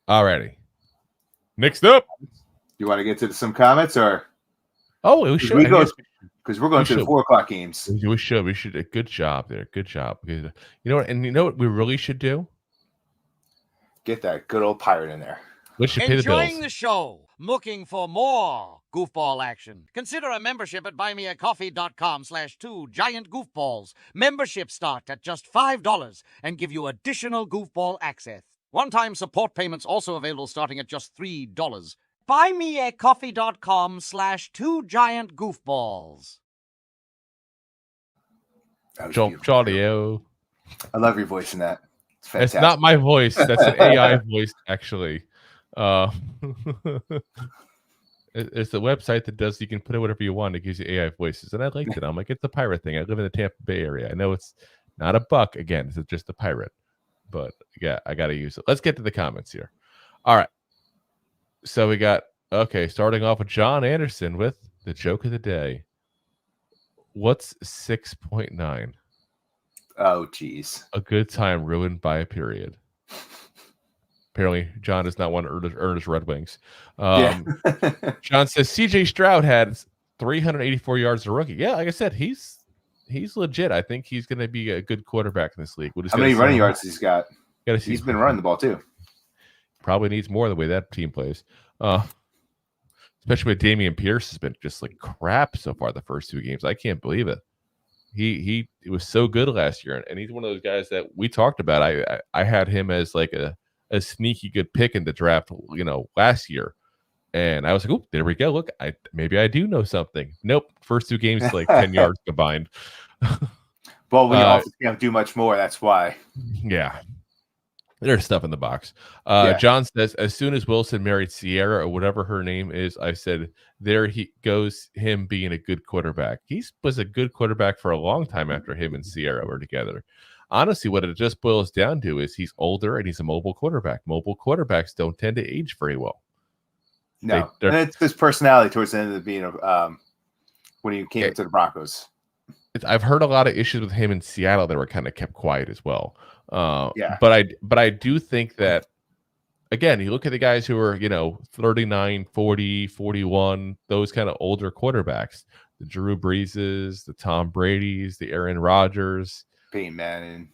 Alrighty. Next up. You want to get to some comments or? Oh, we should. Because we're going to the 4 o'clock games. We should. Good job there. Good job. Because you know what we really should do? Get that good old pirate in there. We should pay the bills. Enjoying the show. Looking for more goofball action? Consider a membership at buymeacoffee.com/2giantgoofballs. Memberships start at just $5 and give you additional goofball access. One-time support payments also available starting at just $3. buymeacoffee.com/2giantgoofballs. Charlie O. I love your voice in that. It's fantastic. That's not my voice. That's an AI voice, actually. It's a website that does, you can put in whatever you want. It gives you AI voices. And I liked it. I'm like, it's a pirate thing. I live in the Tampa Bay area. I know it's not a buck. Again, it's just a pirate. But yeah, I got to use it. Let's get to the comments here. All right. So we got, starting off with John Anderson with the joke of the day. What's 6.9? Oh, geez. A good time ruined by a period. Apparently, John does not want to earn his Red Wings. John says CJ Stroud had 384 yards as a rookie. Yeah, like I said, he's legit. I think he's going to be a good quarterback in this league. How many running yards he's got? He's been running the ball too. Probably needs more the way that team plays. Especially with Damian Pierce has been just like crap so far the first 2 games. I can't believe it. He was so good last year, and he's one of those guys that we talked about. I had him as like a sneaky good pick in the draft, last year. And I was like, oh, there we go. Look, maybe I do know something. Nope. First 2 games, like 10 yards combined. Well, we also can't do much more. That's why. Yeah. There's stuff in the box. John says, as soon as Wilson married Sierra or whatever her name is, I said, there he goes, him being a good quarterback. He was a good quarterback for a long time after him and Sierra were together. Honestly, what it just boils down to is he's older and he's a mobile quarterback. Mobile quarterbacks don't tend to age very well. No, and it's his personality towards the end of the being when he came to the Broncos. I've heard a lot of issues with him in Seattle that were kind of kept quiet as well. But I do think that, again, you look at the guys who are 39, 40, 41, those kind of older quarterbacks, the Drew Breeses, the Tom Brady's, the Aaron Rodgers, Peyton Manning.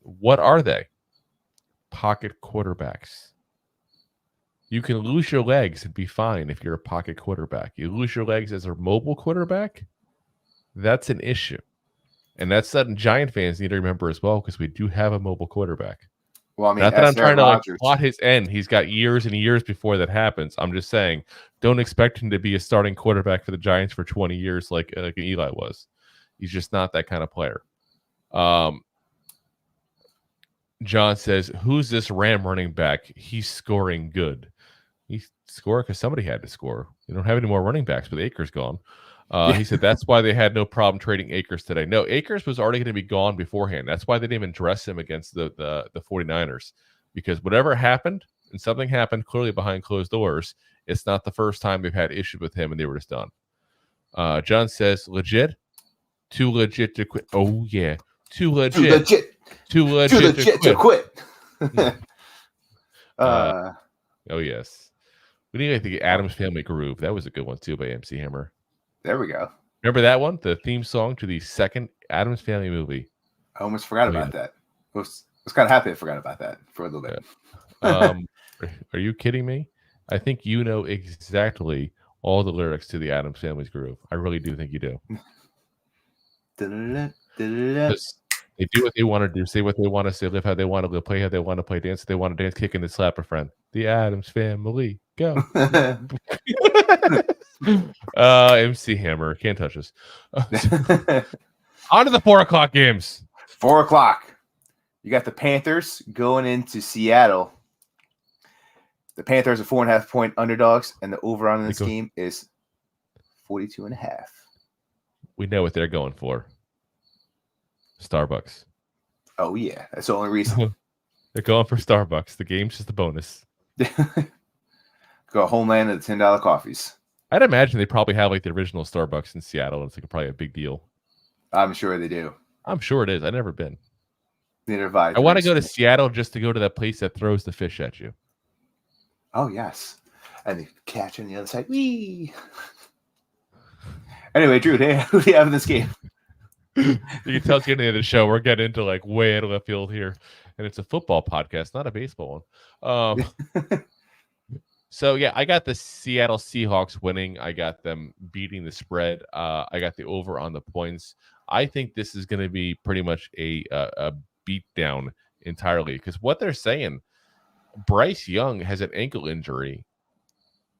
What are they? Pocket quarterbacks. You can lose your legs and be fine if you're a pocket quarterback. You lose your legs as a mobile quarterback, that's an issue. And that's something Giant fans need to remember as well, because we do have a mobile quarterback. Well, I mean, not that I'm trying to plot his end. He's got years and years before that happens. I'm just saying, don't expect him to be a starting quarterback for the Giants for 20 years like Eli was. He's just not that kind of player. John says, who's this Ram running back? He's scoring good. He scored because somebody had to score. You don't have any more running backs, but Akers gone. He said that's why they had no problem trading Akers today. No, Akers was already going to be gone beforehand. That's why they didn't even dress him against the 49ers, because whatever happened, and something happened clearly behind closed doors, it's not the first time they've had issues with him, and they were just done. John says, legit? Too legit to quit. Oh, yeah. Too legit to quit. Oh, yes. We need the Addams Family Groove. That was a good one, too, by MC Hammer. There we go. Remember that one? The theme song to the second Addams Family movie. I almost forgot about that. I was kind of happy I forgot about that for a little bit. Are you kidding me? I think you know exactly all the lyrics to the Addams Family's Groove. I really do think you do. They do what they want to do, say what they want to say, live how they want to live, play how they want to play, dance how they want to dance, kick and slap a friend. The Addams Family, go. MC Hammer, can't touch us. On to the 4:00 games. 4:00. You got the Panthers going into Seattle. The Panthers are 4.5 point underdogs, and the over on this game is 42.5. We know what they're going for. Starbucks. Oh yeah, that's the only reason. They're going for Starbucks. The game's just a bonus. Go Homeland and the $10 coffees. I'd imagine they probably have like the original Starbucks in Seattle. And it's like probably a big deal. I'm sure they do. I'm sure it is. I've never been. Neither have I. I want to go to Seattle just to go to that place that throws the fish at you. Oh yes, and the catch on the other side. Whee! Anyway, Drew, who do you have in this game? You can tell it's getting into the show. We're getting into like way out of left field here, and it's a football podcast, not a baseball one. So yeah, I got the Seattle Seahawks winning. I got them beating the spread. I got the over on the points. I think this is going to be pretty much a beat down entirely because what they're saying, Bryce Young has an ankle injury,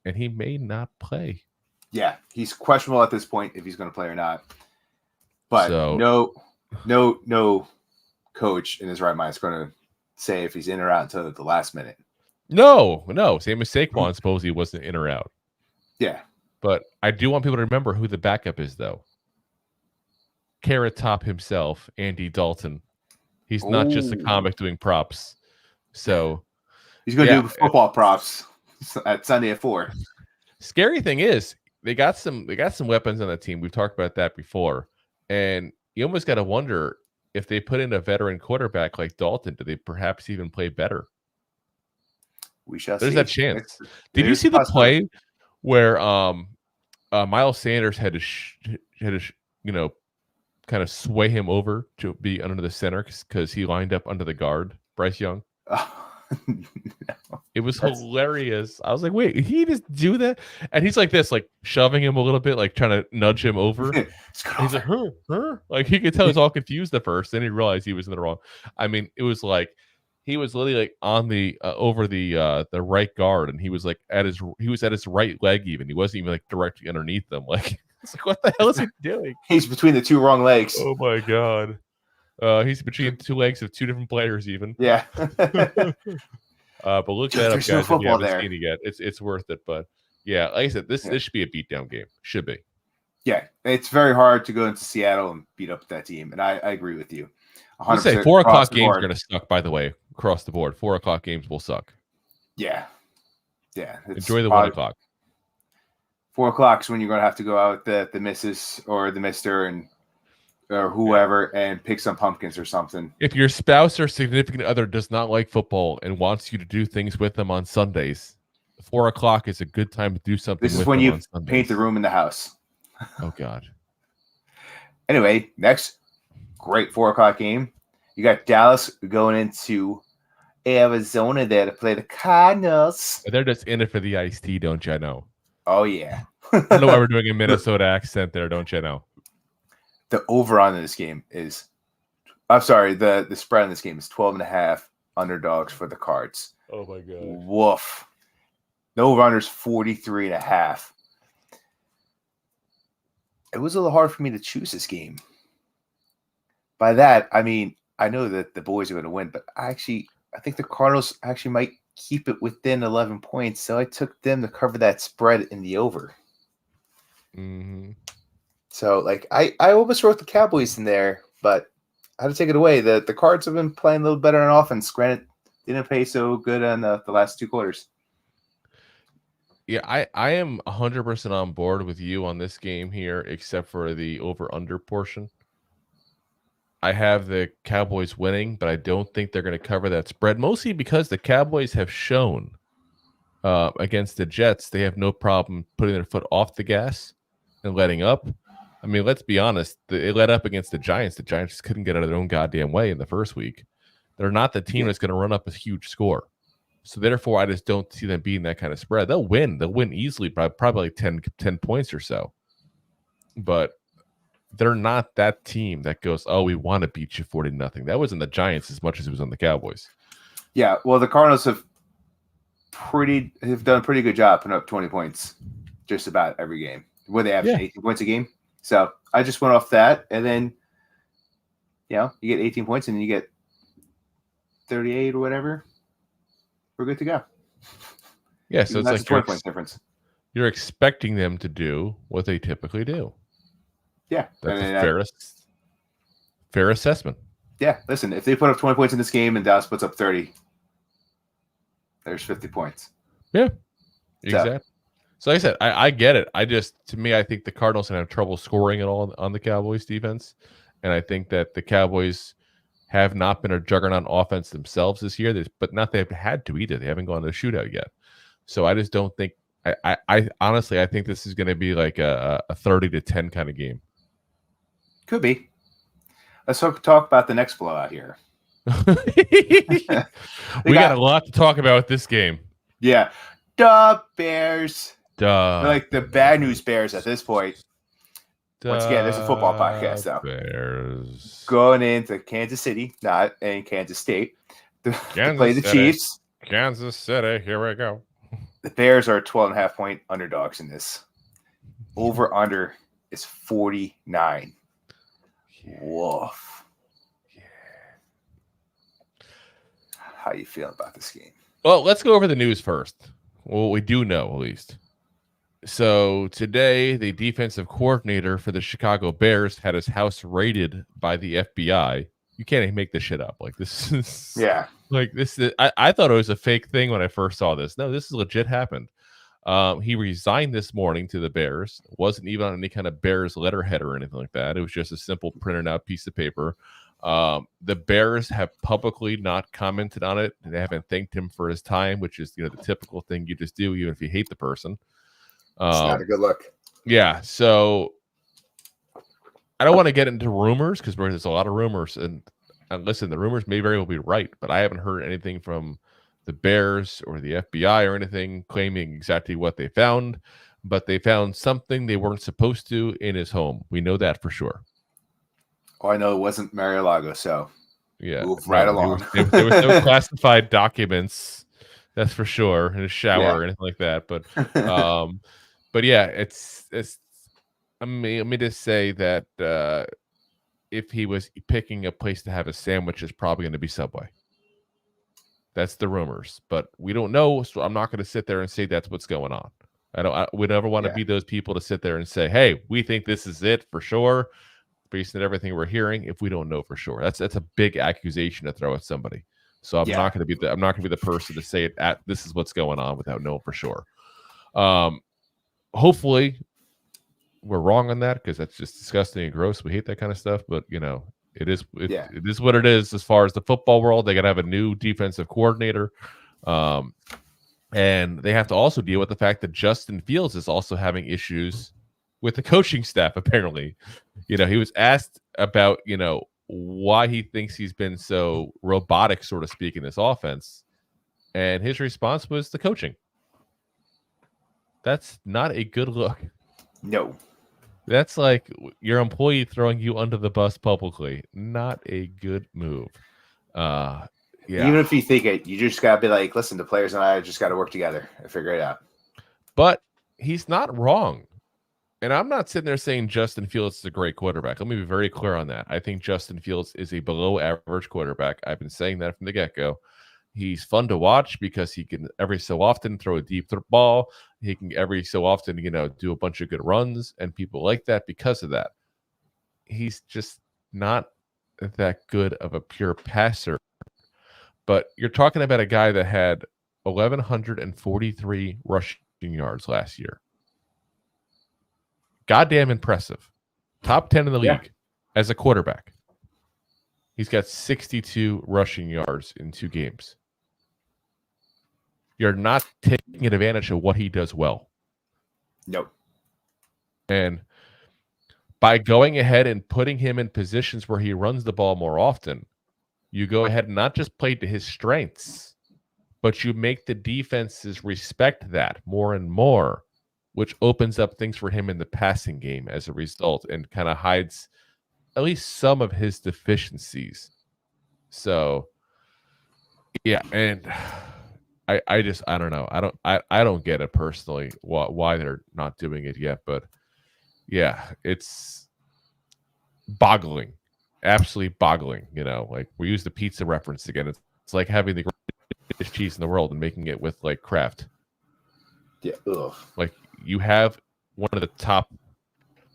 and he may not play. Yeah, he's questionable at this point if he's going to play or not. But no coach in his right mind is going to say if he's in or out until the last minute. No. Same as Saquon. Suppose he wasn't in or out. Yeah. But I do want people to remember who the backup is, though. Carrot Top himself, Andy Dalton. He's not just a comic doing props. So he's going to do football props at Sunday at 4. Scary thing is they got some weapons on that team. We've talked about that before. And you almost got to wonder if they put in a veteran quarterback like Dalton, do they perhaps even play better? We shall There's see. that chance. Did you see the play where Miles Sanders had to kind of sway him over to be under the center because he lined up under the guard, Bryce Young? No. It was hilarious. I was like, wait, he just do that? And he's like this, like shoving him a little bit, like trying to nudge him over. He's like, huh? Like he could tell he's all confused at first. Then he realized he was in the wrong. I mean, it was like he was literally like on the over the right guard, and he was like at his right leg even. He wasn't even like directly underneath them. Like it's like, what the hell is he doing? He's between the two wrong legs. Oh my god. He's between two legs of two different players, even. Yeah. But look that up, guys. If you haven't seen it yet, it's worth it. But yeah, like I said, this should be a beatdown game. Should be. Yeah, it's very hard to go into Seattle and beat up that team, and I agree with you. I say 4:00 games are going to suck. By the way, across the board, 4:00 games will suck. Yeah. Enjoy the 1 o'clock. 4:00 is when you're going to have to go out with the missus or the mister or whoever and pick some pumpkins or something. If your spouse or significant other does not like football and wants you to do things with them on Sundays, 4:00 is a good time to do something. This is when you paint the room in the house. Oh God. Anyway, next great 4:00 game. You got Dallas going into Arizona there to play the Cardinals. They're just in it for the iced tea, don't you know? Oh yeah. I know why we're doing a Minnesota accent there, don't you know? The over on this game is, I'm sorry, the spread on this game is 12.5 underdogs for the Cards. Oh my God. Woof. The over under is 43.5. It was a little hard for me to choose this game. By that, I mean, I know that the boys are going to win, but I think the Cardinals actually might keep it within 11 points. So I took them to cover that spread in the over. Mm-hmm. So, like, I almost wrote the Cowboys in there, but I had to take it away. The Cards have been playing a little better on offense. Granted, they didn't play so good on the last 2 quarters. Yeah, I am 100% on board with you on this game here, except for the over-under portion. I have the Cowboys winning, but I don't think they're going to cover that spread, mostly because the Cowboys have shown against the Jets they have no problem putting their foot off the gas and letting up. I mean, let's be honest. They let up against the Giants. The Giants just couldn't get out of their own goddamn way in the first week. They're not the team that's going to run up a huge score. So, therefore, I just don't see them beating that kind of spread. They'll win. They'll win easily by probably like 10 points or so. But they're not that team that goes, oh, we want to beat you 40-0. That wasn't the Giants as much as it was on the Cowboys. Yeah, well, the Cardinals have done a pretty good job putting up 20 points just about every game. Where they average 18 points a game. So I just went off that, and then you get 18 points, and then you get 38 or whatever. We're good to go. Yeah, so it's like 20 points difference. You're expecting them to do what they typically do. Yeah, that's a fair assessment. Yeah, listen, if they put up 20 points in this game and Dallas puts up 30, there's 50 points. Yeah, exactly. So like I said, I get it. I think the Cardinals can have trouble scoring at all on the Cowboys defense. And I think that the Cowboys have not been a juggernaut offense themselves this year, but not they've had to either. They haven't gone to a shootout yet. So I just don't think I honestly I think this is going to be like a 30-10 kind of game. Could be. Let's talk about the next blowout here. we got a lot to talk about with this game. Yeah. The Bears. They're like the bad news Bears at this point. Once again, this is a football podcast, though. Bears. Going into Kansas City, not in Kansas State, to play the Chiefs. Kansas City, here we go. The Bears are 12.5-point underdogs in this. Over-under is 49. Yeah. Woof. Yeah. How you feel about this game? Well, let's go over the news first. Well, we do know, at least. So today, the defensive coordinator for the Chicago Bears had his house raided by the FBI. You can't even make this shit up. Like, this is... Yeah. Like, this is... I thought it was a fake thing when I first saw this. No, this is legit happened. He resigned this morning to the Bears. It wasn't even on any kind of Bears letterhead or anything like that. It was just a simple printed out piece of paper. The Bears have publicly not commented on it. They haven't thanked him for his time, which is, the typical thing you just do, even if you hate the person. It's not a good look. Yeah. So I don't want to get into rumors because there's a lot of rumors, and listen, the rumors may very well be right, but I haven't heard anything from the Bears or the FBI or anything claiming exactly what they found, but they found something they weren't supposed to in his home. We know that for sure. Oh, I know it wasn't Mar-a-Lago, so yeah, move right along. There was no classified documents, that's for sure, in his shower or anything like that. But yeah, it's. Let me just say that if he was picking a place to have a sandwich, it's probably going to be Subway. That's the rumors, but we don't know, so I'm not going to sit there and say that's what's going on. We never want to be those people to sit there and say, "Hey, we think this is it for sure," based on everything we're hearing. If we don't know for sure, that's a big accusation to throw at somebody. So I'm not going to be the person to say this is what's going on without knowing for sure. Hopefully we're wrong on that because that's just disgusting and gross. We hate that kind of stuff, but it is what it is as far as the football world. They got to have a new defensive coordinator. And they have to also deal with the fact that Justin Fields is also having issues with the coaching staff, apparently. He was asked about, why he thinks he's been so robotic, so to speak, in this offense. And his response was the coaching. That's not a good look. No. That's like your employee throwing you under the bus publicly. Not a good move. Yeah. Even if you think it, you just got to be like, listen, the players and I just got to work together and figure it out. But he's not wrong. And I'm not sitting there saying Justin Fields is a great quarterback. Let me be very clear on that. I think Justin Fields is a below average quarterback. I've been saying that from the get-go. He's fun to watch because he can every so often throw a deep ball. He can every so often, do a bunch of good runs, and people like that because of that. He's just not that good of a pure passer. But you're talking about a guy that had 1,143 rushing yards last year. Goddamn impressive. Top 10 in the league as a quarterback. He's got 62 rushing yards in 2 games. You're not taking advantage of what he does well. Nope. And by going ahead and putting him in positions where he runs the ball more often, you go ahead and not just play to his strengths, but you make the defenses respect that more and more which opens up things for him in the passing game as a result and kind of hides at least some of his deficiencies. So, yeah, and I don't know. I don't get it personally why they're not doing it yet, but yeah, it's boggling. Absolutely boggling, like we use the pizza reference again. It's like having the greatest cheese in the world and making it with like Kraft. Yeah. Ugh. Like you have one of the top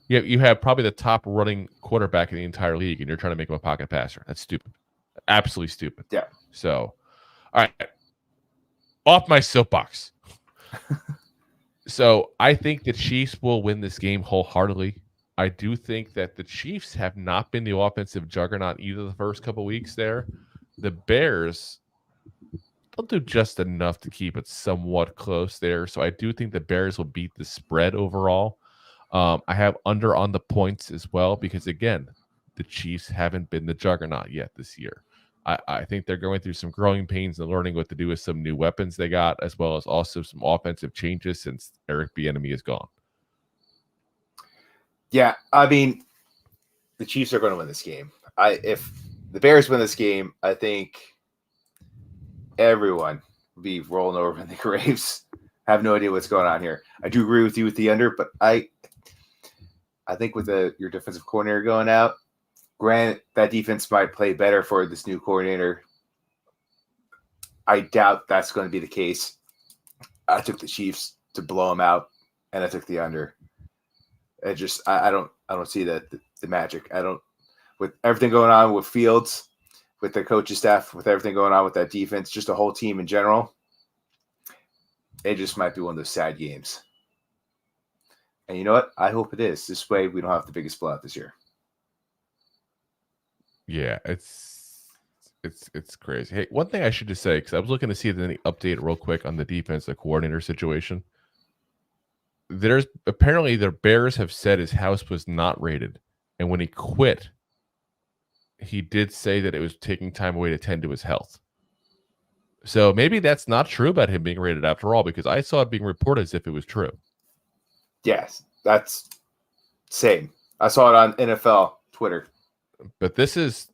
you have probably the top running quarterback in the entire league and you're trying to make him a pocket passer. That's stupid. Absolutely stupid. Yeah. So, all right. Off my soapbox. So, I think the Chiefs will win this game wholeheartedly. I do think that the Chiefs have not been the offensive juggernaut either the first couple weeks there. The Bears, they'll do just enough to keep it somewhat close there. So I do think the Bears will beat the spread overall. I have under on the points as well because, again, the Chiefs haven't been the juggernaut yet this year. I think they're going through some growing pains and learning what to do with some new weapons they got, as well as also some offensive changes since Eric Bieniemy is gone. Yeah, I mean, the Chiefs are going to win this game. If the Bears win this game, I think everyone will be rolling over in the graves. I have no idea what's going on here. I do agree with you with the under, but I think with your defensive coordinator going out, granted, that defense might play better for this new coordinator. I doubt that's going to be the case. I took the Chiefs to blow them out, and I took the under. I don't see the magic. I don't, with everything going on with Fields, with the coaching staff, with everything going on with that defense, just the whole team in general. It just might be one of those sad games. And you know what? I hope it is. This way we don't have the biggest blowout this year. Yeah, it's crazy. Hey, one thing I should just say, because I was looking to see the update real quick on the defensive coordinator situation. There's apparently the Bears have said his house was not rated, and when he quit, he did say that it was taking time away to tend to his health. So maybe that's not true about him being rated after all, because I saw it being reported as if it was true. Yes, that's same. I saw it on NFL Twitter. But this is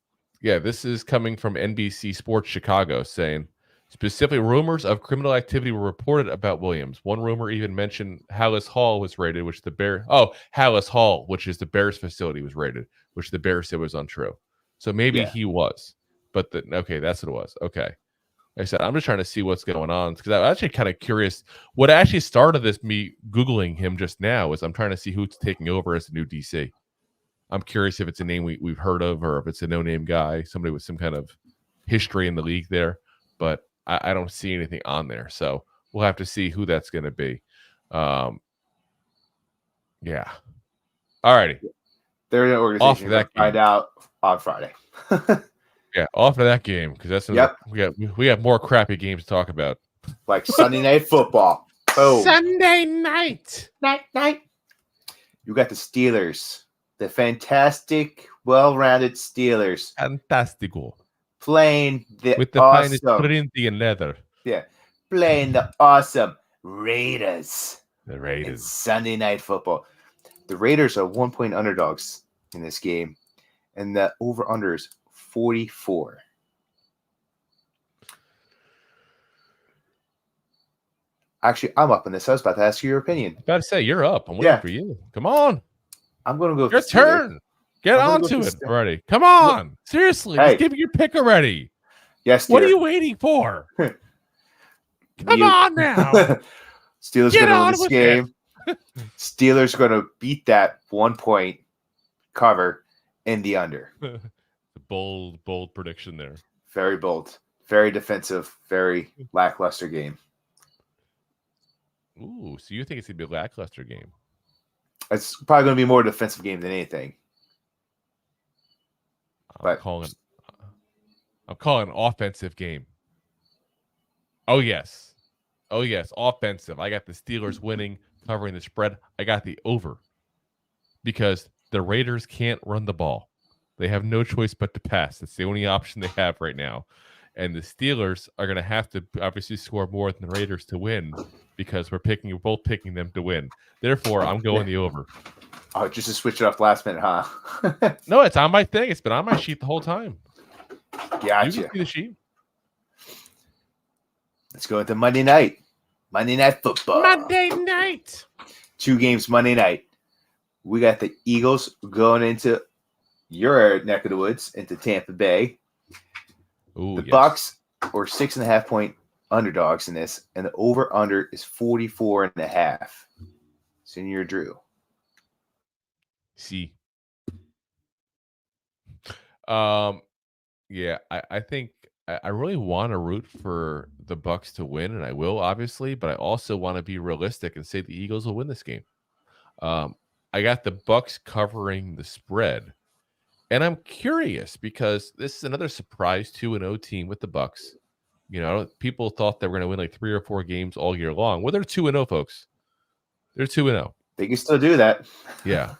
coming from NBC Sports Chicago saying, specifically, rumors of criminal activity were reported about Williams. One rumor even mentioned Hallis Hall was raided, which Hallis Hall, which is the Bears facility, was raided, which the Bears said was untrue. So maybe he was, but okay, that's what it was. Okay. Like I said, I'm just trying to see what's going on because I'm actually kind of curious. What actually started this, me Googling him just now, is I'm trying to see who's taking over as the new DC. I'm curious if it's a name we've heard of or if it's a no-name guy, somebody with some kind of history in the league there. But I don't see anything on there. So we'll have to see who that's going to be. Yeah. All righty. They're an organization that find out on Friday. Yeah, off of that game because that's we have more crappy games to talk about. Like Sunday Night Football. Boom. Sunday night. Night. You got the Steelers. The fantastic, well-rounded Steelers. Fantastico. Playing with the finest Corinthian leather. Yeah. Playing the awesome Raiders. The Raiders. It's Sunday Night Football. The Raiders are 1-point underdogs in this game. And the over-under is 44. Actually, I'm up on this. I was about to ask you your opinion. About to say, you're up. I'm waiting for you. Come on. I'm going to go. Your turn. Get onto it already. Come on. Seriously. Just give me your pick already. Yes, dear. What are you waiting for? Come on now. Steelers going to win this game. Steelers going to beat that 1-point cover in the under. Bold prediction there. Very bold. Very defensive. Very lackluster game. Ooh, so you think it's going to be a lackluster game? It's probably going to be more defensive game than anything. I'm calling an offensive game. Oh yes, offensive. I got the Steelers winning, covering the spread. I got the over because the Raiders can't run the ball. They have no choice but to pass. That's the only option they have right now. And the Steelers are going to have to obviously score more than the Raiders to win because we're both picking them to win. Therefore, I'm going the over. Oh, just to switch it up last minute, huh? No, it's on my thing. It's been on my sheet the whole time. Gotcha. You can see the sheet. Let's go into Monday night. Monday Night Football. Monday night. 2 games Monday night. We got the Eagles going into your neck of the woods, into Tampa Bay. Ooh, the Bucks are 6.5 point underdogs in this, and the over-under is 44.5. Senior Drew. See. Yeah, I think I really want to root for the Bucks to win, and I will, obviously, but I also want to be realistic and say the Eagles will win this game. I got the Bucks covering the spread, and I'm curious because this is another surprise 2-0 team with the Bucks. You know, people thought they were going to win like 3 or 4 games all year long. Well, they're 2-0, folks. They're 2-0. They can still do that. Yeah.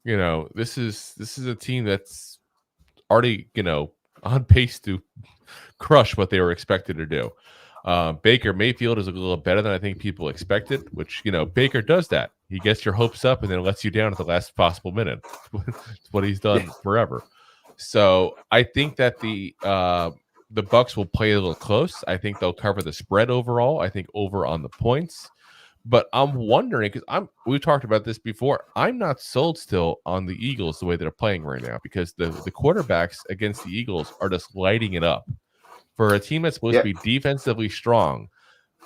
You know, this is a team that's already, on pace to crush what they were expected to do. Baker Mayfield is a little better than I think people expected, which, Baker does that. He gets your hopes up and then lets you down at the last possible minute. It's what he's done forever. So I think that the Bucks will play a little close. I think they'll cover the spread overall. I think over on the points. But I'm wondering, because we talked about this before, I'm not sold still on the Eagles the way they're playing right now, because the quarterbacks against the Eagles are just lighting it up. For a team that's supposed to be defensively strong,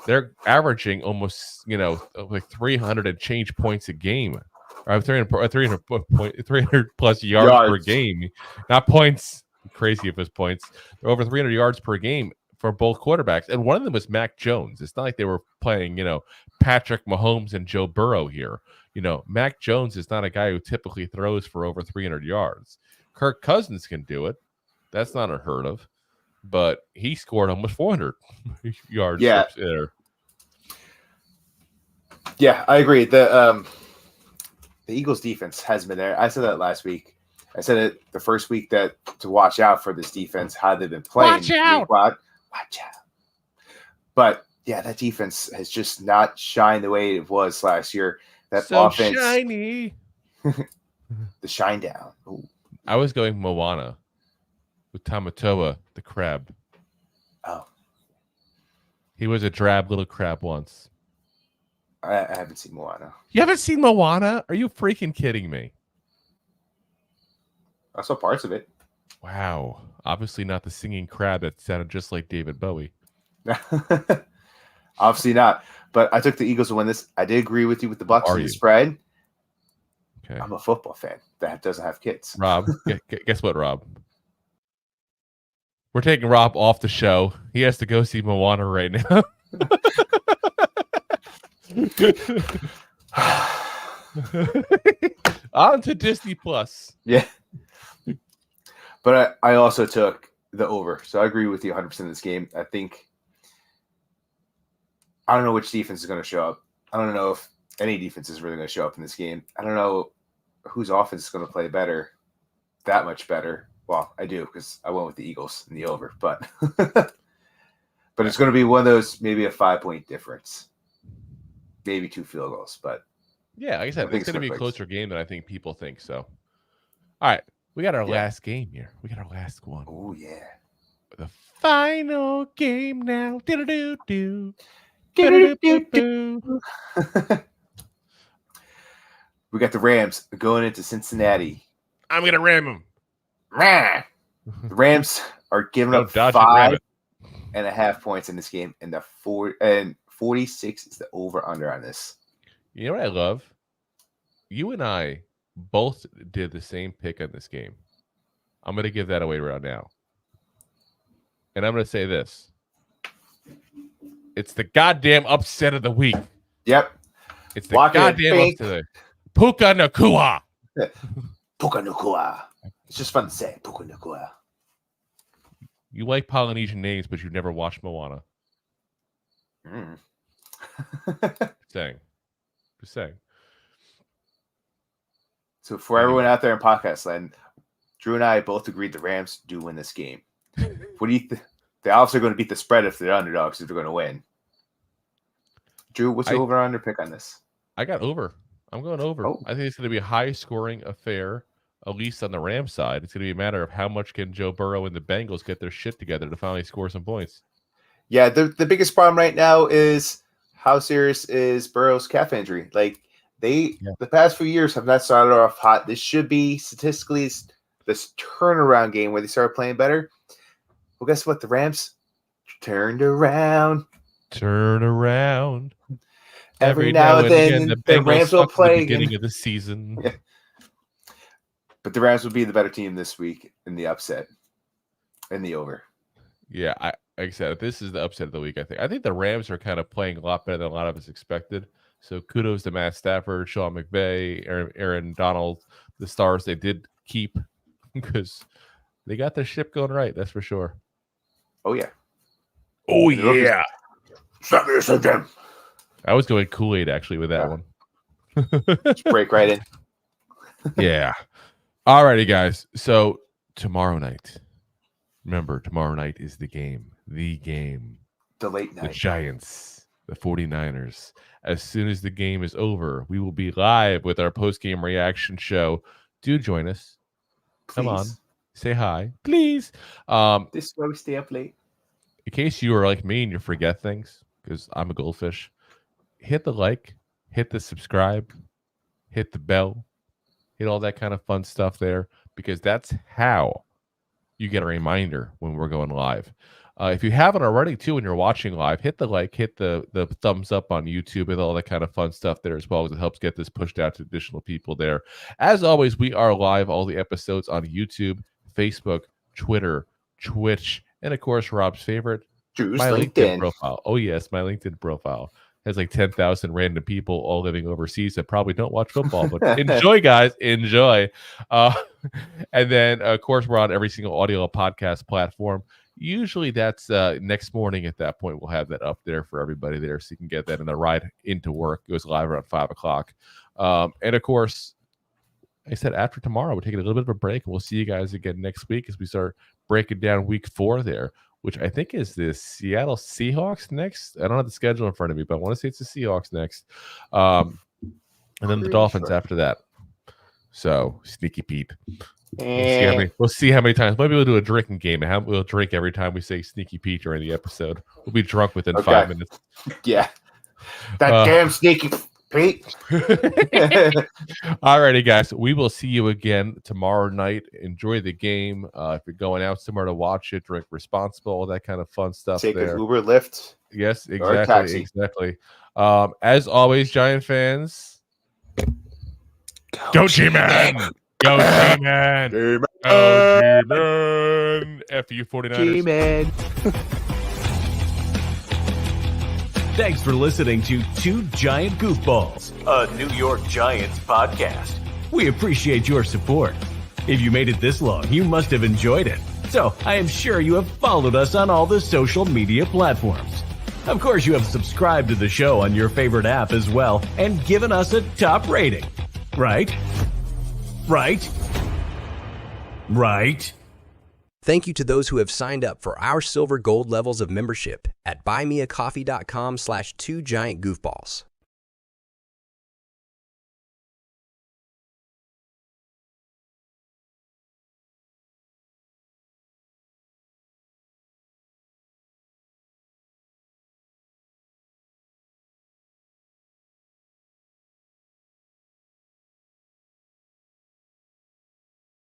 they're averaging almost, like 300 and change points a game. Or 300 plus yards per game. Not points. Crazy if it's points. They're over 300 yards per game for both quarterbacks. And one of them was Mac Jones. It's not like they were playing, Patrick Mahomes and Joe Burrow here. Mac Jones is not a guy who typically throws for over 300 yards. Kirk Cousins can do it. That's not unheard of. But he scored almost 400 yards there. Yeah, I agree. The Eagles defense has been there. I said that last week. I said it the first week that to watch out for this defense, how they've been playing. Watch out. Watch out. But yeah, that defense has just not shined the way it was last year. That so offense, shiny. The shine down. Ooh. I was going Moana with Tamatoa, the crab. Oh, he was a drab little crab once. I haven't seen Moana. You haven't seen Moana? Are you freaking kidding me? I saw parts of it. Wow. Obviously not the singing crab that sounded just like David Bowie. Obviously not. But I took the Eagles to win this. I did agree with you with the Bucks and the spread. Okay. I'm a football fan that doesn't have kids. Rob, guess what, Rob? We're taking Rob off the show. He has to go see Moana right now. On to Disney Plus. Yeah. But I also took the over. So I agree with you 100% in this game. I don't know which defense is going to show up. I don't know if any defense is really going to show up in this game. I don't know whose offense is going to play better, that much better. Well, I do because I went with the Eagles in the over. But it's going to be one of those, maybe a 5-point difference. Maybe 2 field goals. But yeah, like I said, it's going to be a closer game than I think people think. So, all right. We got our last game here. We got our last one. Oh, yeah. The final game now. Do-do-do-do. We got the Rams going into Cincinnati. I'm going to ram them. The Rams are giving up 5.5 points in this game, and 46 is the over-under on this. You know what I love? You and I both did the same pick on this game. I'm going to give that away right now. And I'm going to say this. It's the goddamn upset of the week. Yep. It's the goddamn upset of the week. Puka Nakua. Puka Nakua. It's just fun to say. Puka Nakua. You like Polynesian names, but you've never watched Moana. Just saying. So for everyone out there in podcast land, Drew and I both agreed the Rams do win this game. What do you They obviously are going to beat the spread if they're underdogs, if they're going to win. Drew, what's your over-under pick on this? I got over. I'm going over. Oh. I think it's going to be a high-scoring affair, at least on the Rams side. It's going to be a matter of how much can Joe Burrow and the Bengals get their shit together to finally score some points. Yeah, the biggest problem right now is how serious is Burrow's calf injury. Like, the past few years have not started off hot. This should be statistically this turnaround game where they start playing better. Well, guess what? The Rams turned around. Turn around. Every now and then, the Rams will play at the beginning of the season. Yeah. But the Rams will be the better team this week in the upset, in the over. Yeah, like I said, this is the upset of the week, I think. I think the Rams are kind of playing a lot better than a lot of us expected. So kudos to Matt Stafford, Sean McVay, Aaron Donald, the stars they did keep because they got their ship going right. That's for sure. Oh, yeah. Oh, yeah. Them. I was going Kool-Aid, actually, with that one. Just break right in. Yeah. All righty, guys. So tomorrow night, remember, tomorrow night is the game. The late night. The Giants, the 49ers. As soon as the game is over, we will be live with our post-game reaction show. Do join us. Please. Come on. Say hi. Please. This is where we stay up late. In case you are like me and you forget things, because I'm a goldfish, hit the like, hit the subscribe, hit the bell, hit all that kind of fun stuff there, because that's how you get a reminder when we're going live. If you haven't already, too, and you're watching live, hit the like, hit the thumbs up on YouTube and all that kind of fun stuff there as well, because it helps get this pushed out to additional people there. As always, we are live, all the episodes on YouTube, Facebook, Twitter, Twitch, and, of course, Rob's favorite, Drew's my LinkedIn profile. Oh, yes, my LinkedIn profile has like 10,000 random people all living overseas that probably don't watch football, but enjoy, guys. Enjoy. And then, of course, we're on every single audio podcast platform. Usually that's next morning at that point. We'll have that up there for everybody there so you can get that in the ride into work. It goes live around 5 o'clock. And, of course, like I said, after tomorrow, we're taking a little bit of a break. And we'll see you guys again next week as we start breaking down week 4 there, which I think is the Seattle Seahawks next. I don't have the schedule in front of me, but I want to say it's the Seahawks next. And then the Dolphins after that. So, Sneaky Pete. We'll see how many times. Maybe we'll do a drinking game. And we'll drink every time we say Sneaky Pete during the episode. We'll be drunk within 5 minutes. Yeah. That damn Sneaky Pete. Alrighty, guys. We will see you again tomorrow night. Enjoy the game. If you're going out somewhere to watch it, drink responsible, all that kind of fun stuff. Take there. an Uber, Lyft. Yes, or a taxi. exactly. As always, Giant fans, go G-Man! Go G-Man! Go G-Man! F you 49ers. G-Man. Thanks for listening to Two Giant Goofballs, a New York Giants podcast. We appreciate your support. If you made it this long, you must have enjoyed it. So I am sure you have followed us on all the social media platforms. Of course, you have subscribed to the show on your favorite app as well and given us a top rating. Right? Right? Right? Thank you to those who have signed up for our silver gold levels of membership at buymeacoffee.com/2giantgoofballs.